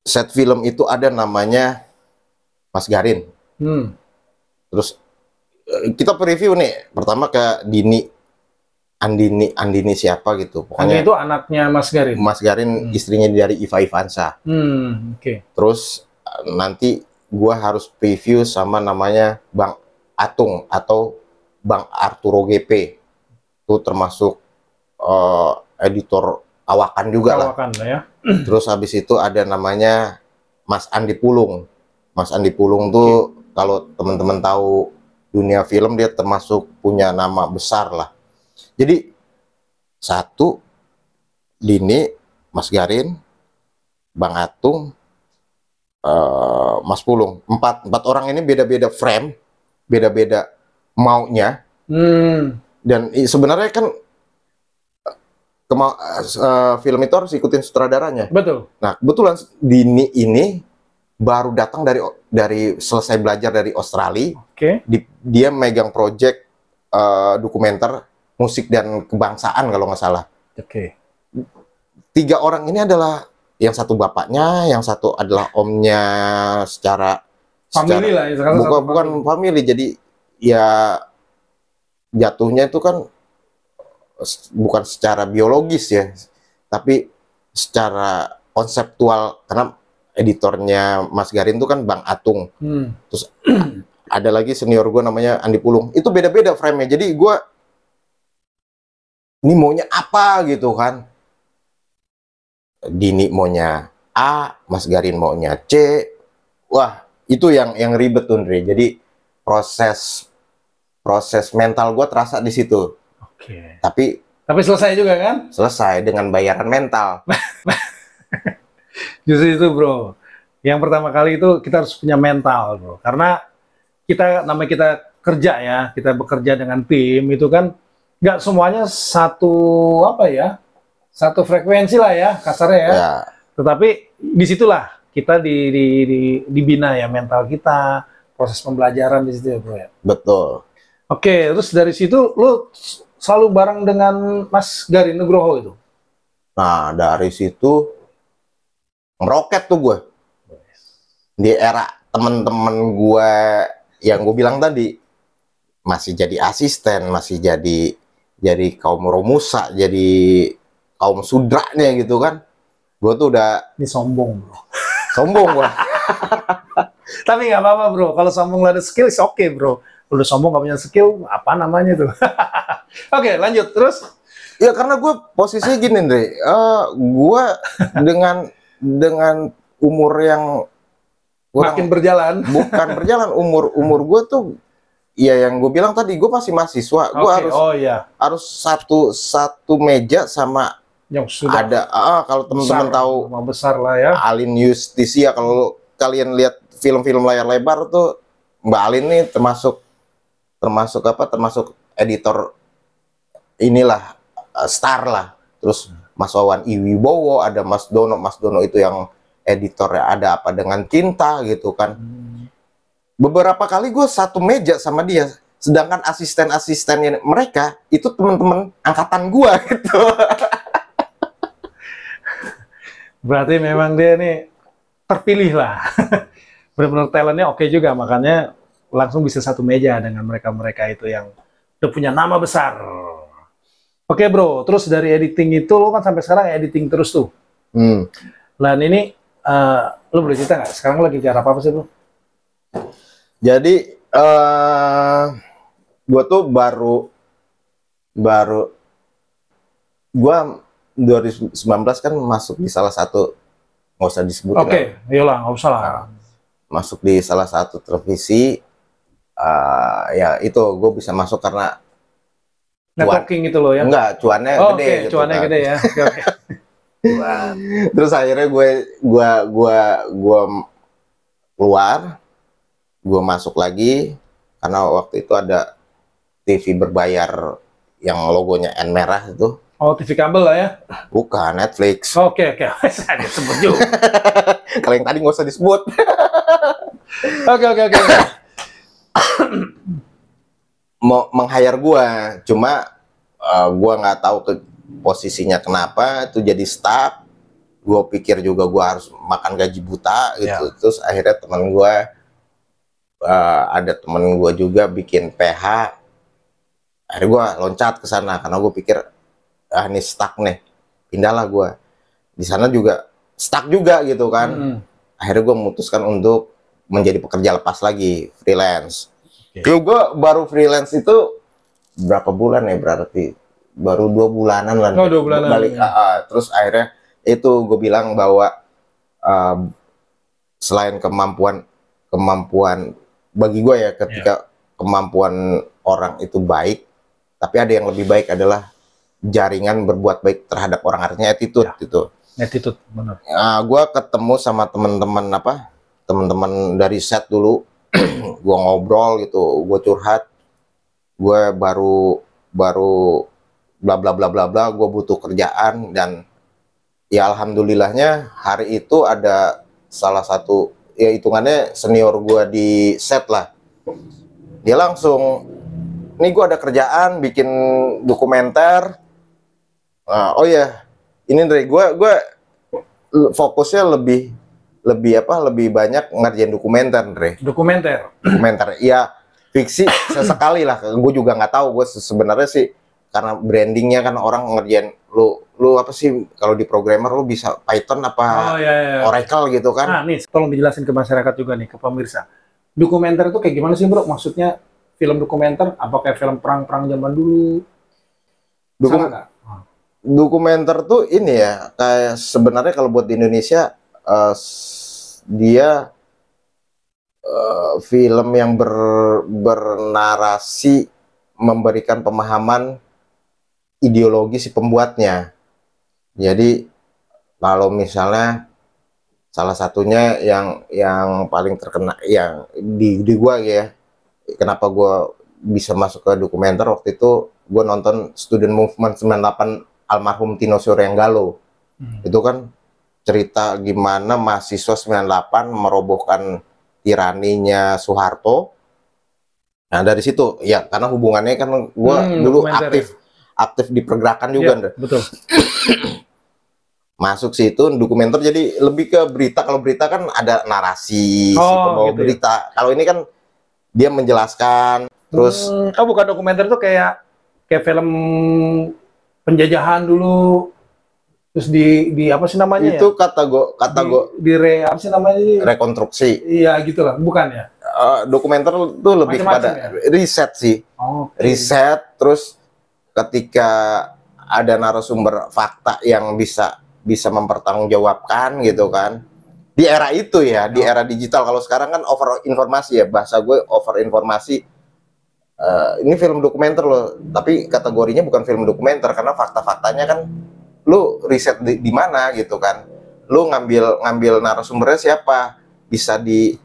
set film itu ada namanya Mas Garin. Hmm. Terus kita preview nih, pertama ke Dini, Andini siapa gitu. Andi Pokoknya itu anaknya Mas Garin. Mas Garin istrinya dari Iva Ivansa. Oke. Terus nanti gua harus preview sama namanya Bang Atung atau Bang Arturo GP. Itu termasuk editor awakan juga lah. Kawakan lah ya. Terus habis itu ada namanya Mas Andi Pulung. Mas Andi Pulung tuh kalau teman-teman tahu dunia film, dia termasuk punya nama besar lah. Jadi satu, Dini, Mas Garin, Bang Atung, Mas Pulung. Empat orang ini beda-beda frame, beda-beda maunya. Dan sebenarnya kan film itu harus ikutin sutradaranya. Betul. Nah, kebetulan Dini ini baru datang dari selesai belajar dari Australia. Oke. Dia megang project dokumenter musik dan kebangsaan kalau nggak salah. Oke. 3 orang ini adalah yang satu bapaknya, yang satu adalah omnya secara Family lah ya, bukan family. Jadi ya jatuhnya itu kan bukan secara biologis ya, tapi secara konseptual, karena editornya Mas Garin itu kan Bang Atung. Terus ada lagi senior gue namanya Andi Pulung. Itu beda-beda frame-nya. Jadi gue ini maunya apa gitu kan. Dini maunya A, Mas Garin maunya C. Wah, itu yang ribet tuh, Andre. Jadi proses mental gue terasa di situ. Oke. Tapi selesai juga kan? selesai dengan bayaran mental. Justru itu bro. Yang pertama kali itu kita harus punya mental bro. Karena namanya kita kerja ya, kita bekerja dengan tim itu kan nggak semuanya satu frekuensi lah ya kasarnya ya. Ya. Tetapi disitulah kita dibina ya mental kita, proses pembelajaran di situ ya bro ya. Betul. Oke, terus dari situ lu selalu bareng dengan Mas Garin Nugroho itu? Nah, dari situ meroket tuh gue. Di era temen-temen gue yang gue bilang tadi, masih jadi asisten, masih jadi kaum romusa, jadi kaum sudranya gitu kan. Gue tuh udah Ini sombong bro. sombong gue. Tapi nggak apa-apa bro, kalau sombong nggak ada skill, oke bro. Udah sombong nggak punya skill, apa namanya tuh? Oke, lanjut terus. Ya karena gue posisinya gini, Andre. Gue dengan umur yang Makin berjalan. bukan berjalan, umur gue tuh ya yang gue bilang tadi, gue masih mahasiswa. Gue harus satu meja sama yang sudah ada kalau teman-teman tahu besar lah ya. Alin Justisia, kalau kalian lihat film-film layar lebar tuh Mbak Alin nih termasuk editor inilah, star lah. Terus Mas Wawan Iwibowo, ada Mas Dono itu yang editornya Ada Apa Dengan Cinta gitu kan. Beberapa kali gue satu meja sama dia, sedangkan asisten-asistennya mereka itu teman-teman angkatan gue gitu. Berarti memang dia nih terpilih lah. Benar-benar talentnya oke juga, makanya langsung bisa satu meja dengan mereka-mereka itu yang udah punya nama besar. Oke bro, terus dari editing itu lo kan sampai sekarang editing terus tuh. Dan ini lo boleh cerita nggak? Sekarang lo lagi cara apa sih bro? Jadi gue tuh baru gue 2019 kan masuk di salah satu, nggak usah disebutin. Oke, iyalah nggak usah lah. masuk di salah satu televisi. Ya itu gue bisa masuk karena Networking itu loh ya. enggak, cuannya Oh, gede oke, gitu cuannya kan. gede ya. Oke, oke. Cuan. Terus akhirnya gue keluar, gue masuk lagi karena waktu itu ada TV berbayar yang logonya N merah itu. Oh, TV kabel lah ya. Bukan Netflix. Oke, oke. Saya disebut juga. Kalau yang tadi nggak usah disebut. Oke, oke, oke. Mau meng-hire gua, cuma gua nggak tahu ke posisinya kenapa itu jadi staff. Gua pikir juga gua harus makan gaji buta gitu. Ya. Terus akhirnya teman gua ada temen gua juga bikin PH. Akhirnya gua loncat ke sana karena gua pikir ini stuck nih. Pindahlah gua. Di sana juga stuck juga gitu kan. Akhirnya gua memutuskan untuk menjadi pekerja lepas lagi, freelance. Kalau gue baru freelance itu berapa bulan ya berarti? Baru 2 bulanan lah. Oh, 2 bulanan. Balik, terus akhirnya itu gue bilang bahwa selain kemampuan bagi gue ya, ketika kemampuan orang itu baik, tapi ada yang lebih baik adalah jaringan berbuat baik terhadap orang, artinya attitude gitu. Attitude, benar. Gue ketemu sama teman-teman dari set dulu. Gue ngobrol gitu, gue curhat, gue baru bla bla bla bla bla, gue butuh kerjaan, dan ya alhamdulillahnya hari itu ada salah satu ya hitungannya senior gue di set lah, dia langsung, nih gue ada kerjaan bikin dokumenter. Oh ya, ini dari gue fokusnya lebih banyak ngerjain dokumenter, Dre. Dokumenter, ya fiksi sesekali lah. Gue juga nggak tahu, gue sebenarnya sih karena brandingnya kan orang ngerjain lu apa sih kalau di programmer lu bisa Python apa Oracle gitu kan. Nah nih, tolong dijelasin ke masyarakat juga nih, ke pemirsa. Dokumenter itu kayak gimana sih bro? Maksudnya film dokumenter, apa kayak film perang-perang zaman dulu? Dokumenter tuh ini ya, kayak sebenarnya kalau buat di Indonesia dia film yang bernarasi, memberikan pemahaman ideologi si pembuatnya. Jadi kalau misalnya salah satunya yang paling terkena yang di gua ya, kenapa gua bisa masuk ke dokumenter, waktu itu gua nonton Student Movement 98 almarhum Tino Suryanggalo. Itu kan cerita gimana mahasiswa 98 merobohkan tiraninya Soeharto. Nah dari situ ya, karena hubungannya kan gue dulu aktif di pergerakan juga. Betul. Masuk situ dokumenter, jadi lebih ke berita. Kalau berita kan ada narasi si pembawa gitu berita. Kalau ini kan dia menjelaskan terus. Bukan dokumenter itu kayak film penjajahan dulu. Terus di apa sih namanya itu ya? Apa sih namanya? Rekonstruksi. Iya gitulah, bukan ya? Dokumenter itu lebih kepada riset sih. Riset, terus ketika ada narasumber fakta yang bisa mempertanggungjawabkan gitu kan. Di era itu ya, di era digital. Kalau sekarang kan over informasi ya, bahasa gue over informasi. Ini film dokumenter loh, tapi kategorinya bukan film dokumenter karena fakta-faktanya kan lu riset di mana gitu kan, lu ngambil narasumbernya siapa, bisa di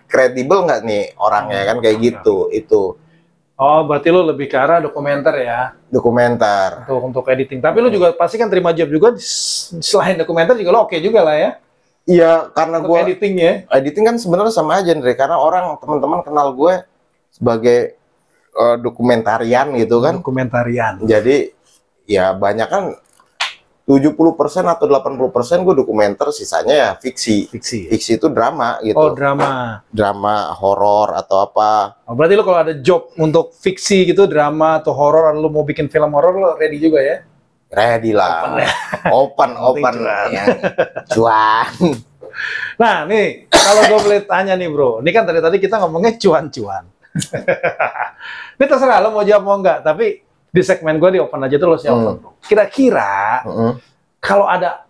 kredibel nggak nih orangnya kan, kayak gitu. Itu berarti lu lebih ke arah dokumenter ya, dokumenter untuk editing. Tapi lu juga pasti kan terima job juga selain dokumenter juga, lo oke juga lah ya. Iya, karena gue editing kan sebenarnya sama aja Andre, karena teman-teman kenal gue sebagai dokumentarian gitu kan. Jadi ya banyak kan 70% atau 80% gue dokumenter, sisanya ya fiksi. Fiksi itu drama gitu. Oh, drama horor atau apa. Berarti lo kalau ada job untuk fiksi gitu, drama atau horor, lo mau bikin film horor, lo ready juga ya? Ready lah. Open yang cuan. Nah nih, kalau gue boleh tanya nih bro, ini kan tadi kita ngomongnya cuan-cuan. Ini terserah lo mau jawab mau enggak, tapi di segmen gue di open aja tuh lo siapa bro. Kira-kira kalau ada,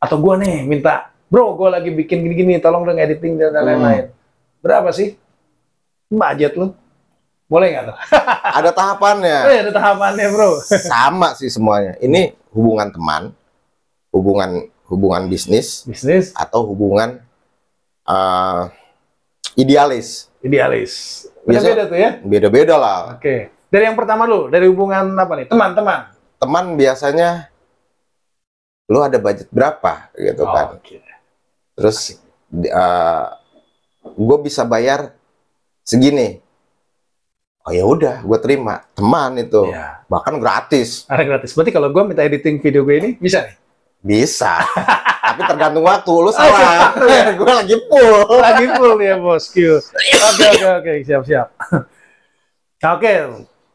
atau gue nih minta bro, gue lagi bikin gini-gini, tolong dong editing dan lain-lain. Berapa sih budget lu? Boleh nggak tuh? Ada tahapannya. Ada tahapannya, bro. Sama sih semuanya. Ini hubungan teman, hubungan bisnis, atau hubungan idealis. Idealis. Beda-beda tuh ya? Beda-beda lah. Oke. Dari yang pertama lu, dari hubungan apa nih? Teman-teman. Teman biasanya lu ada budget berapa gitu kan. Oke. Terus gue bisa bayar segini. Oh ya udah, gue terima. Teman itu. Iya. Bahkan gratis. Ada gratis. Berarti kalau gue minta editing video gue ini bisa nih? Bisa. Tapi tergantung waktu. Lu salah. Gue lagi full. Lagi full ya, bosku. Oke. Siap. Oke.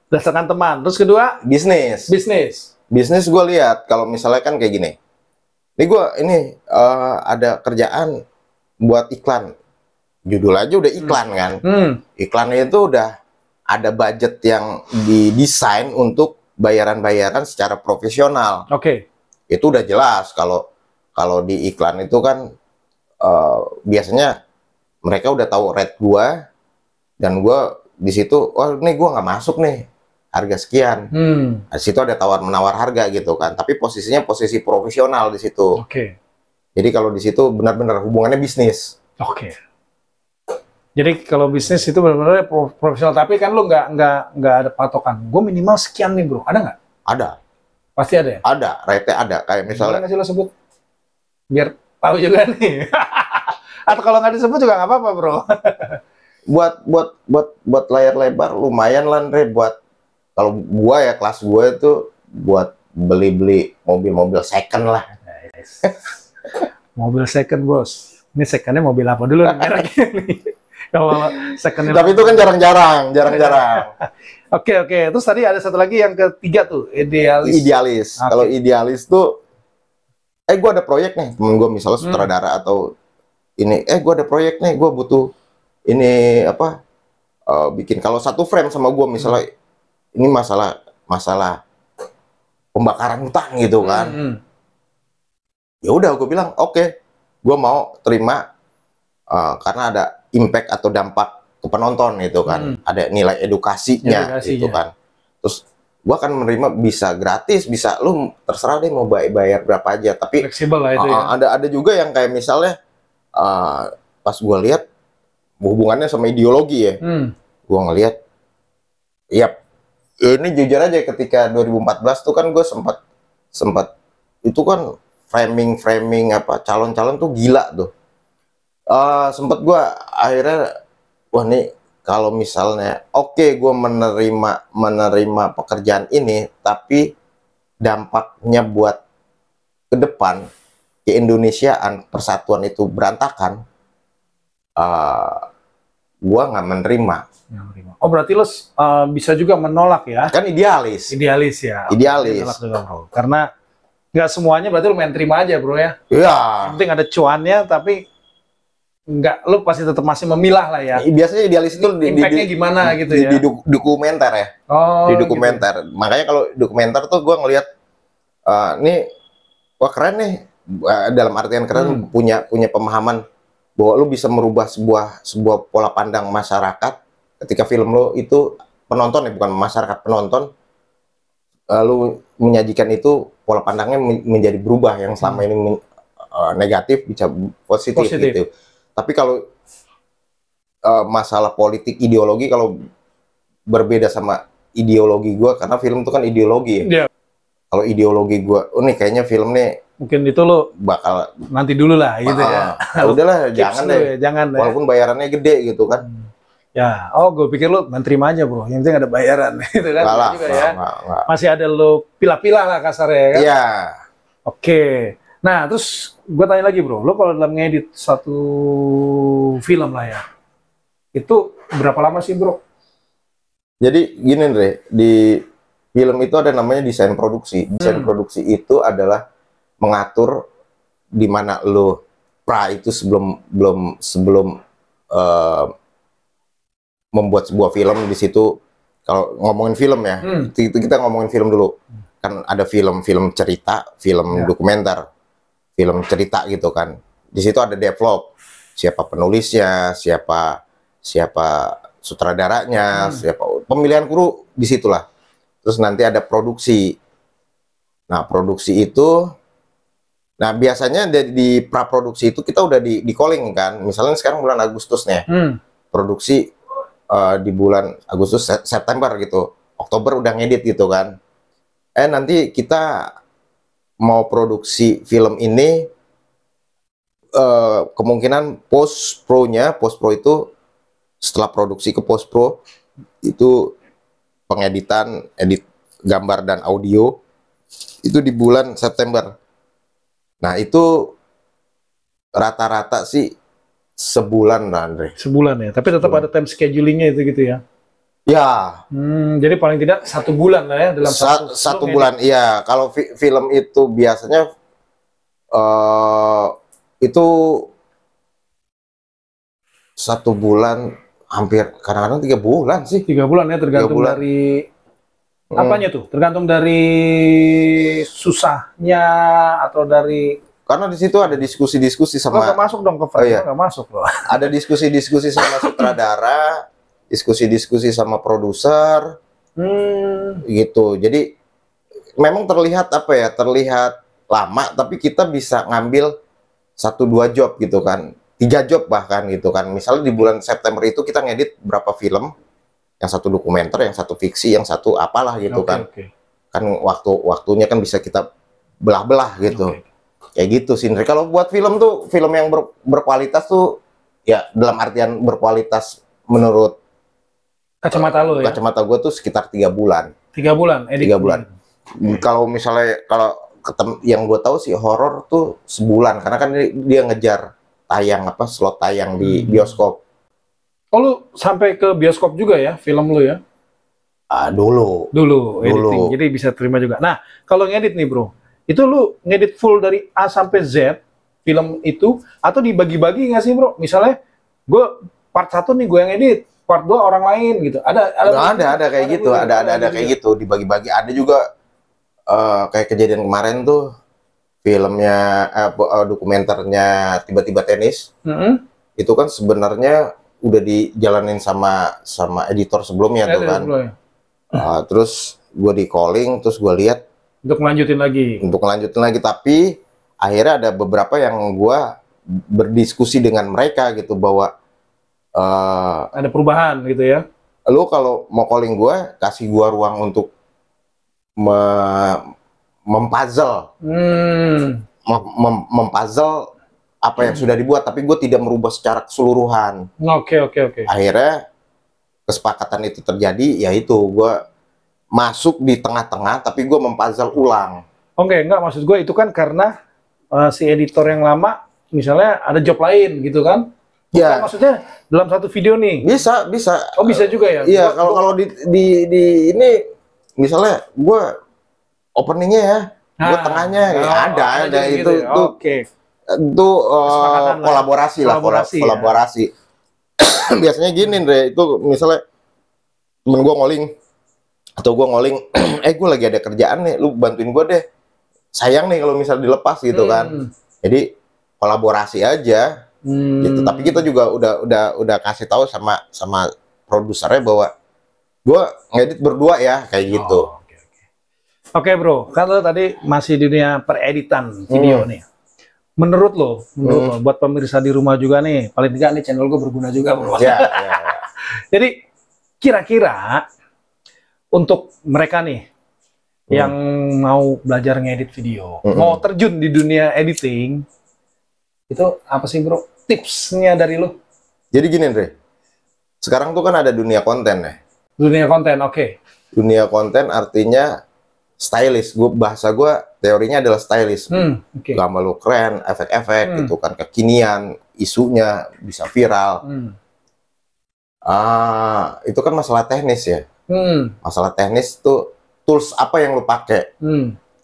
Berdasarkan teman. Terus kedua? Bisnis gue lihat. Kalau misalnya kan kayak gini. Ini ada kerjaan buat iklan. Judul aja udah iklan kan. Iklannya itu udah ada budget yang didesain untuk bayaran-bayaran secara profesional. Oke. Itu udah jelas kalau di iklan itu kan biasanya mereka udah tahu rate gua dan gua di situ, oh ini gua nggak masuk nih, harga sekian. Di situ ada tawar-menawar harga gitu kan, tapi posisinya posisi profesional di situ. Oke. Jadi kalau di situ benar-benar hubungannya bisnis. Oke. Jadi kalau bisnis itu benar-benar profesional, tapi kan lu nggak ada patokan. Gue minimal sekian nih, bro. Ada nggak? Ada. Pasti ada ya? Ada, rate ada. Kayak misalnya. Boleh nggak sih lo sebut? Biar tahu juga nih. Atau kalau nggak disebut juga nggak apa-apa, bro. buat layar lebar lumayan lah, Andre. Buat kalau gua ya, kelas gua itu buat beli mobil-mobil second lah. Nice. Mobil second, bos. Ini secondnya mobil apa dulu nih mereknya nih? Kalau secondnya. Tapi itu kan jarang-jarang. Oke. Terus tadi ada satu lagi yang ketiga tuh, idealis. Okay. Kalau idealis tuh, gue ada proyek nih, temen gue misalnya sutradara atau ini, gue ada proyek nih, gue butuh ini apa, bikin kalau satu frame sama gue misalnya, ini masalah pembakaran hutan gitu kan. Ya udah, gue bilang oke, gue mau terima karena ada impact atau dampak ke penonton gitu kan, ada nilai edukasinya gitu kan. Terus gua akan menerima, bisa gratis, bisa lu terserah deh mau bayar berapa aja, tapi fleksibel lah itu ya. Ada juga yang kayak misalnya pas gua lihat hubungannya sama ideologi ya. Gua ngelihat ini jujur aja, ketika 2014 tuh kan gue sempat itu kan framing apa calon-calon tuh gila tuh. Sempet gue akhirnya, wah nih kalau misalnya gue menerima pekerjaan ini, tapi dampaknya buat ke depan keindonesiaan, persatuan itu berantakan, gue nggak menerima. Oh berarti lo bisa juga menolak ya? Kan idealis ya. Idealis. Menolak juga, bro. Karena nggak semuanya berarti lo main terima aja, bro ya? Iya. Yang penting ada cuannya, tapi nggak, lu pasti tetap masih memilah lah ya. Biasanya idealis itu impactnya gimana gitu ya? Di dokumenter ya. Oh, di dokumenter. Gitu. Makanya kalau dokumenter tuh gue ngelihat nih, wah keren nih. Dalam artian keren, punya pemahaman bahwa lu bisa merubah sebuah pola pandang masyarakat ketika film lo itu penonton ya, bukan masyarakat, penonton. Lu menyajikan itu, pola pandangnya menjadi berubah, yang selama ini negatif bisa positif. Gitu. Tapi kalau masalah politik ideologi, kalau berbeda sama ideologi gue, karena film itu kan ideologi ya. Yeah. Kalau ideologi gue, nih kayaknya film nih mungkin itu lo bakal nanti dulu lah gitu ya. Udahlah, jangan deh. Jangan. Walaupun bayarannya gede gitu kan. Ya, gue pikir lo terima aja, bro. Yang penting ada bayaran gitu kan. Enggak. Masih ada lo pilah-pilah lah kasarnya kan. Iya. Oke. Nah, terus gue tanya lagi, bro, lo kalau dalam ngedit satu film lah ya, itu berapa lama sih, bro? Jadi gini, Andre, di film itu ada namanya desain produksi. Desain produksi itu adalah mengatur di mana lo itu sebelum membuat sebuah film. Di situ kalau ngomongin film ya, kita ngomongin film dulu. Kan ada film cerita, film dokumenter, film cerita gitu kan. di situ ada develop, siapa penulisnya, siapa sutradaranya, siapa pemilihan kru di situlah. Terus nanti ada produksi. Nah, produksi itu, nah biasanya di praproduksi itu kita udah di calling kan. Misalnya sekarang bulan Agustus nih, produksi di bulan Agustus September gitu, Oktober udah ngedit gitu kan. Nanti kita mau produksi film ini, kemungkinan post pro itu setelah produksi ke post pro itu pengeditan, edit gambar dan audio itu di bulan September. Nah itu rata-rata sih sebulan lah, Andre. Sebulan ya, tapi tetap ada time schedulingnya itu gitu ya. Ya. Jadi paling tidak 1 bulan lah ya dalam satu bulan. Iya, kalau film itu biasanya itu 1 bulan, hampir kadang-kadang 3 bulan sih. 3 bulan ya, tergantung bulan. dari apanya tuh, tergantung dari susahnya atau dari, karena di situ ada diskusi-diskusi sama. nggak masuk dong ke frame, nggak masuk loh. Ada diskusi-diskusi sama sutradara, diskusi-diskusi sama produser, gitu. Jadi memang terlihat apa ya, terlihat lama, tapi kita bisa ngambil 1-2 job gitu kan, 3 job bahkan gitu kan. Misalnya di bulan September itu kita ngedit berapa film, yang 1 dokumenter, yang 1 fiksi, yang 1 apalah gitu kan. Kan waktunya kan bisa kita belah-belah gitu. Kayak gitu sih. Kalau buat film tuh, film yang berkualitas tuh ya, dalam artian berkualitas menurut Kacamata lo ya? Kacamata gue tuh sekitar 3 bulan. 3 bulan? 3 bulan. Kalau misalnya, kalau yang gue tahu sih horor tuh sebulan, karena kan dia ngejar tayang slot tayang di bioskop. Oh, lu sampai ke bioskop juga ya film lu ya? Dulu Editing, jadi bisa terima juga. Nah, kalau ngedit nih bro, itu lu ngedit full dari A sampai Z film itu, atau dibagi-bagi nggak sih bro? Misalnya gue part 1 nih gue yang edit, part 2 orang lain gitu. Ada kayak gitu, ada kayak gitu, dibagi-bagi. Ada juga kayak kejadian kemarin tuh, filmnya dokumenternya Tiba-Tiba Tenis. Itu kan sebenarnya udah dijalanin sama editor sebelumnya tuh kan. Terus gue di calling, terus gue lihat untuk melanjutin lagi, tapi akhirnya ada beberapa yang gue berdiskusi dengan mereka gitu, bahwa ada perubahan gitu ya. Lu kalau mau calling gue, kasih gue ruang untuk mempuzzle mempuzzle apa yang sudah dibuat, tapi gue tidak merubah secara keseluruhan. Oke. Akhirnya kesepakatan itu terjadi, yaitu gue masuk di tengah-tengah, tapi gue mempuzzle ulang. Enggak, maksud gue itu kan karena si editor yang lama misalnya ada job lain gitu kan? Bukan, maksudnya dalam 1 video nih. Bisa. Oh, bisa juga ya? Iya, kalau di ini misalnya gue openingnya ya, gue tengahnya ada gitu itu. Oke. Itu kolaborasi. Biasanya gini, Andre, itu misalnya temen gue ngoling, atau gue ngoling, gue lagi ada kerjaan nih, lu bantuin gue deh. Sayang nih kalau misal dilepas gitu kan. Jadi kolaborasi aja. Gitu. Tapi kita juga udah kasih tahu sama produsernya bahwa gue ngedit berdua ya, kayak gitu. Oke bro, kalau tadi masih di dunia pereditan video nih, menurut lo, buat pemirsa di rumah juga nih, paling tidak nih channel gue berguna juga bro. Jadi kira-kira untuk mereka nih yang mau belajar ngedit video, mau terjun di dunia editing, itu apa sih bro tipsnya dari lo? Jadi gini Andre, sekarang tuh kan ada dunia konten ya. Dunia konten, oke. Dunia konten artinya stylist. Bahasa gue teorinya adalah stylist. Gambar lu keren, efek-efek gitu kan, kekinian, isunya bisa viral. Itu kan masalah teknis ya. Masalah teknis tuh tools apa yang lu pakai.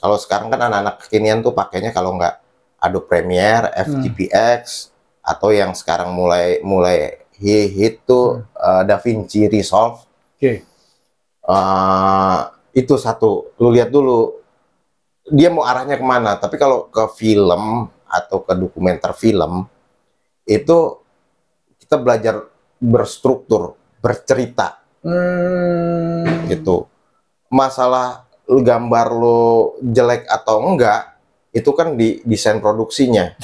Kalau sekarang kan anak-anak kekinian tuh pakainya kalau nggak Adobe Premiere, FGPX, atau yang sekarang mulai hit tuh DaVinci Resolve. Itu satu, lu lihat dulu dia mau arahnya kemana. Tapi kalau ke film atau ke dokumenter film, itu kita belajar berstruktur, bercerita gitu. Masalah gambar lo jelek atau enggak, itu kan di desain produksinya,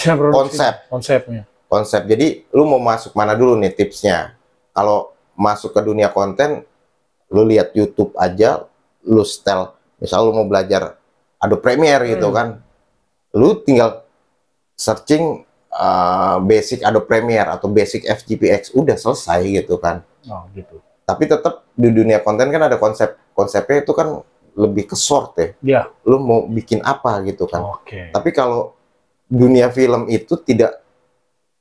konsepnya. konsep. Jadi lu mau masuk mana dulu nih tipsnya? Kalau masuk ke dunia konten, lu lihat YouTube aja, lu setel. Misal lu mau belajar Adobe Premiere gitu kan, lu tinggal searching basic Adobe Premiere atau basic FGPX, udah selesai gitu kan. Oh gitu. Tapi tetap di dunia konten kan ada konsepnya itu kan lebih ke short ya. Ya. Lu mau bikin apa gitu kan. Oke. Tapi kalau dunia film itu tidak,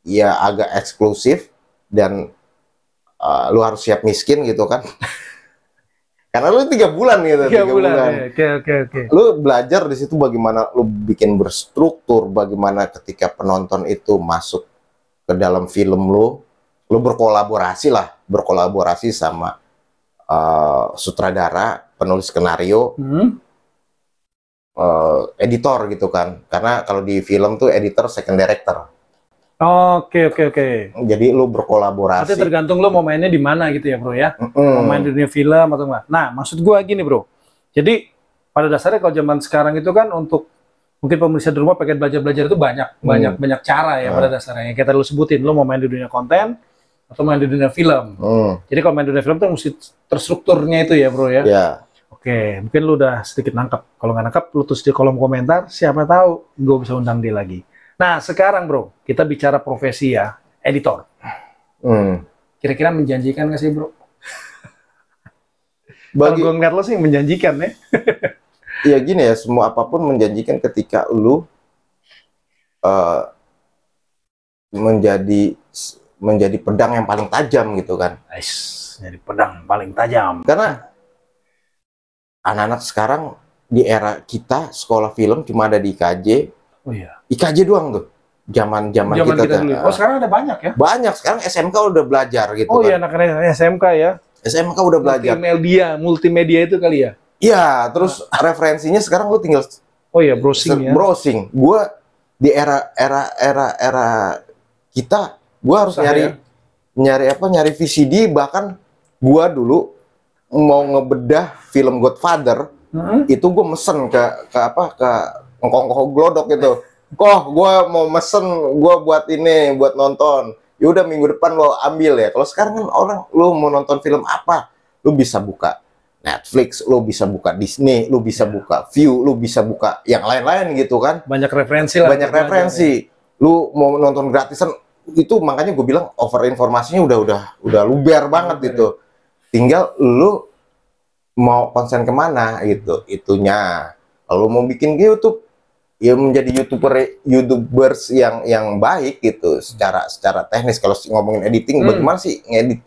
ya agak eksklusif dan lu harus siap miskin gitu kan. Karena lu 3 bulan gitu, 3 bulan. Oke. Lu belajar di situ bagaimana lu bikin berstruktur, bagaimana ketika penonton itu masuk ke dalam film lu berkolaborasi sama sutradara, penulis skenario, editor gitu kan. Karena kalau di film tuh editor second director. Oke. Jadi lu berkolaborasi. Berarti tergantung lo mau mainnya di mana gitu ya bro ya. Mau main di dunia film atau enggak. Nah maksud gua gini bro. Jadi pada dasarnya kalau zaman sekarang itu kan untuk mungkin pemirsa di rumah pengen belajar itu banyak cara ya pada dasarnya. Yang kita lu sebutin, lo mau main di dunia konten atau main di dunia film. Jadi kalau main di dunia film tuh mesti terstrukturnya itu ya bro ya. Oke, mungkin lu udah sedikit nangkep. Kalau nggak nangkep, lu tulis di kolom komentar. Siapa tahu gue bisa undang dia lagi. Nah, sekarang bro, kita bicara profesi ya, editor. Kira-kira menjanjikan nggak sih bro? Kalau gue ngeliat lo sih menjanjikan ya. Ya gini ya, semua apapun menjanjikan ketika lu menjadi pedang yang paling tajam gitu kan. Jadi pedang paling tajam. Karena anak-anak sekarang di era kita sekolah film cuma ada di IKJ. Oh iya. IKJ doang tuh. Zaman kita dulu. Oh sekarang ada banyak ya? Banyak, sekarang SMK udah belajar gitu kan. Oh iya, anak-anak SMK ya. SMK udah belajar. Multimedia itu kali ya? Iya, terus referensinya sekarang lu tinggal browsing ya. Browsing. Gua di era kita, gua harus nyari VCD, bahkan gua dulu mau ngebedah film Godfather, itu gua mesen ke Engkong Glodok gitu. Gue mau mesen, gue buat ini, buat nonton. Ya udah minggu depan lo ambil ya. Kalau sekarang kan orang, lo mau nonton film apa, lo bisa buka Netflix, lo bisa buka Disney, lo bisa buka View, lo bisa buka yang lain-lain gitu kan. Banyak referensi lah. Banyak referensi. Lo mau nonton gratisan, itu makanya gue bilang over informasinya udah luber banget gitu. Tinggal lo mau konsen kemana gitu, itunya. Kalau mau bikin YouTube, ya menjadi YouTubers yang baik gitu secara teknis. Kalau ngomongin editing, bagaimana sih ngedit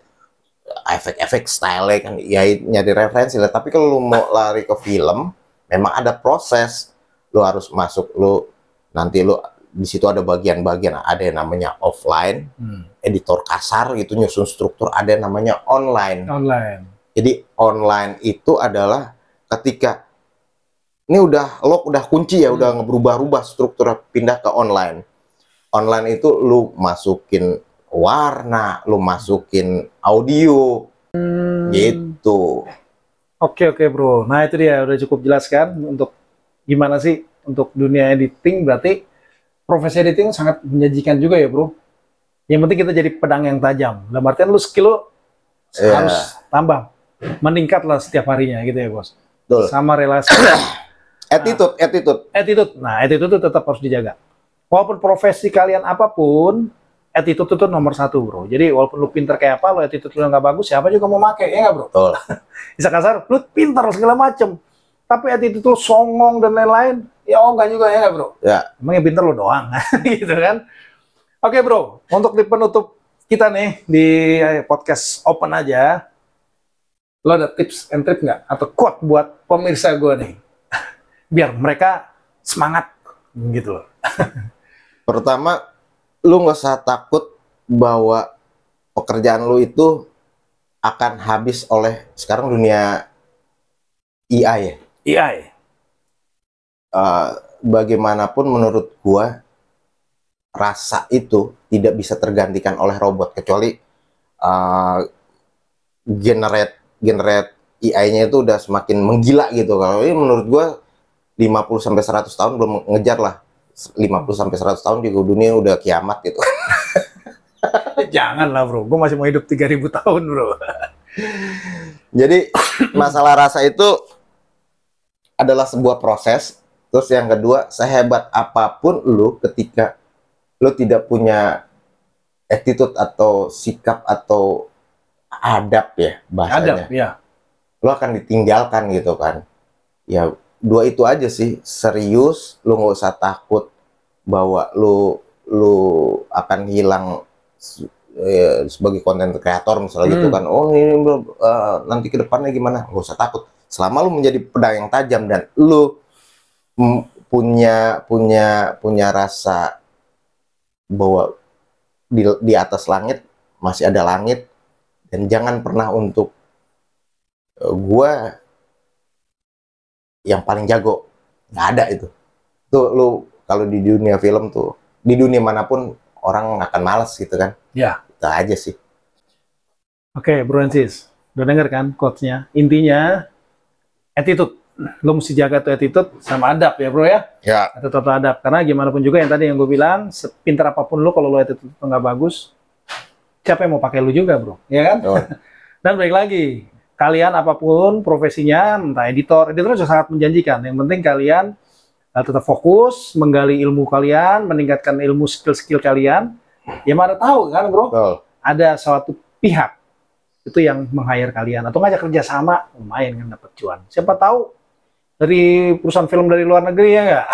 efek-efek style kan, ya nyari referensi lah. Tapi kalau lu mau lari ke film, memang ada proses. Lu harus masuk, nanti di situ ada bagian-bagian, ada yang namanya offline, editor kasar gitu, nyusun struktur, ada yang namanya online. Jadi online itu adalah ketika ini udah kunci ya, udah berubah-ubah struktur, pindah ke online. Online itu lu masukin warna, lu masukin audio, gitu. Oke bro, nah itu dia udah cukup jelas kan untuk gimana sih untuk dunia editing. Berarti profesi editing sangat menjanjikan juga ya bro. Yang penting kita jadi pedang yang tajam. Dalam artian lu skill harus tambah, meningkat lah setiap harinya gitu ya bos. Betul. Sama relasi. Attitude. Nah, attitude itu tetap harus dijaga. Walaupun profesi kalian apapun, attitude itu nomor 1, bro. Jadi walaupun lu pinter kayak apa, lu attitude lu nggak bagus, siapa juga mau make, ya nggak bro? Betul. Bisa kasar, lu pinter segala macem, tapi attitude lu songong dan lain-lain, ya nggak juga, ya nggak bro? Ya. Emang yang pinter lu doang, gitu kan? Oke bro, untuk di penutup kita nih di podcast open aja, lo ada tips and trick nggak atau quote buat pemirsa gue nih? Biar mereka semangat gitu loh. Pertama, lu nggak usah takut bahwa pekerjaan lu itu akan habis oleh sekarang dunia AI ya. AI. Bagaimanapun menurut gua, rasa itu tidak bisa tergantikan oleh robot, kecuali uh, generate AI-nya itu udah semakin menggila gitu. Kalau ini menurut gua 50 sampai 100 tahun belum ngejar lah. 50 sampai 100 tahun juga dunia udah kiamat gitu. Jangan lah bro, gue masih mau hidup 3000 tahun bro. Jadi masalah rasa itu adalah sebuah proses. Terus yang kedua, sehebat apapun lu ketika lu tidak punya attitude atau sikap atau adab ya bahasanya, Adab, ya. lu akan ditinggalkan gitu kan. Ya dua itu aja sih, serius, lu nggak usah takut bahwa lu akan hilang sebagai konten kreator misalnya gitu kan. Oh ini nanti ke depannya gimana, nggak usah takut selama lu menjadi pedang yang tajam dan lu punya rasa bahwa di atas langit masih ada langit, dan jangan pernah untuk gua yang paling jago, nggak ada itu. Tuh lu kalau di dunia film tuh, di dunia manapun orang akan malas gitu kan. Ya. Itu aja sih. Oke, Bro and Sis, udah denger kan quotes-nya? Intinya attitude. Lo mesti jaga tuh attitude sama adab ya bro ya. Ya. Attitude atau adab. Karena gimana pun juga yang tadi yang gue bilang, sepintar apapun lo kalau lo attitude itu nggak bagus, siapa yang mau pakai lo juga bro, ya kan? Oh. Dan balik lagi, kalian apapun profesinya, entah editor juga sangat menjanjikan. Yang penting kalian tetap fokus, menggali ilmu kalian, meningkatkan ilmu skill-skill kalian. Ya mana tahu kan bro, Betul. ada suatu pihak itu yang meng-hire kalian atau ngajak kerja sama, lumayan kan dapat cuan. Siapa tahu dari perusahaan film dari luar negeri ya nggak?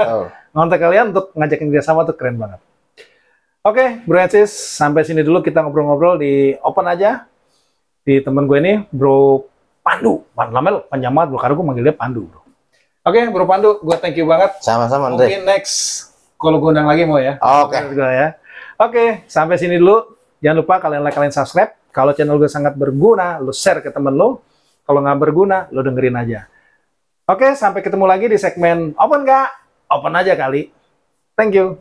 Oh. Ngontak kalian untuk ngajakin kerja sama tuh keren banget. Oke, Bro and Sis, sampai sini dulu kita ngobrol-ngobrol di open aja. Di temen gue ini, Bro Pandu. Namanya panjang banget bro, karena gue manggil dia Pandu bro. Oke, Bro Pandu, gue thank you banget. Sama-sama Andre. Mungkin next kalau gue undang lagi mau ya. Oke. Ya. Oke, sampai sini dulu. Jangan lupa kalian like, kalian subscribe. Kalau channel gue sangat berguna, lo share ke temen lo. Kalau nggak berguna, lo dengerin aja. Oke, sampai ketemu lagi di segmen Open nggak? Open aja kali. Thank you.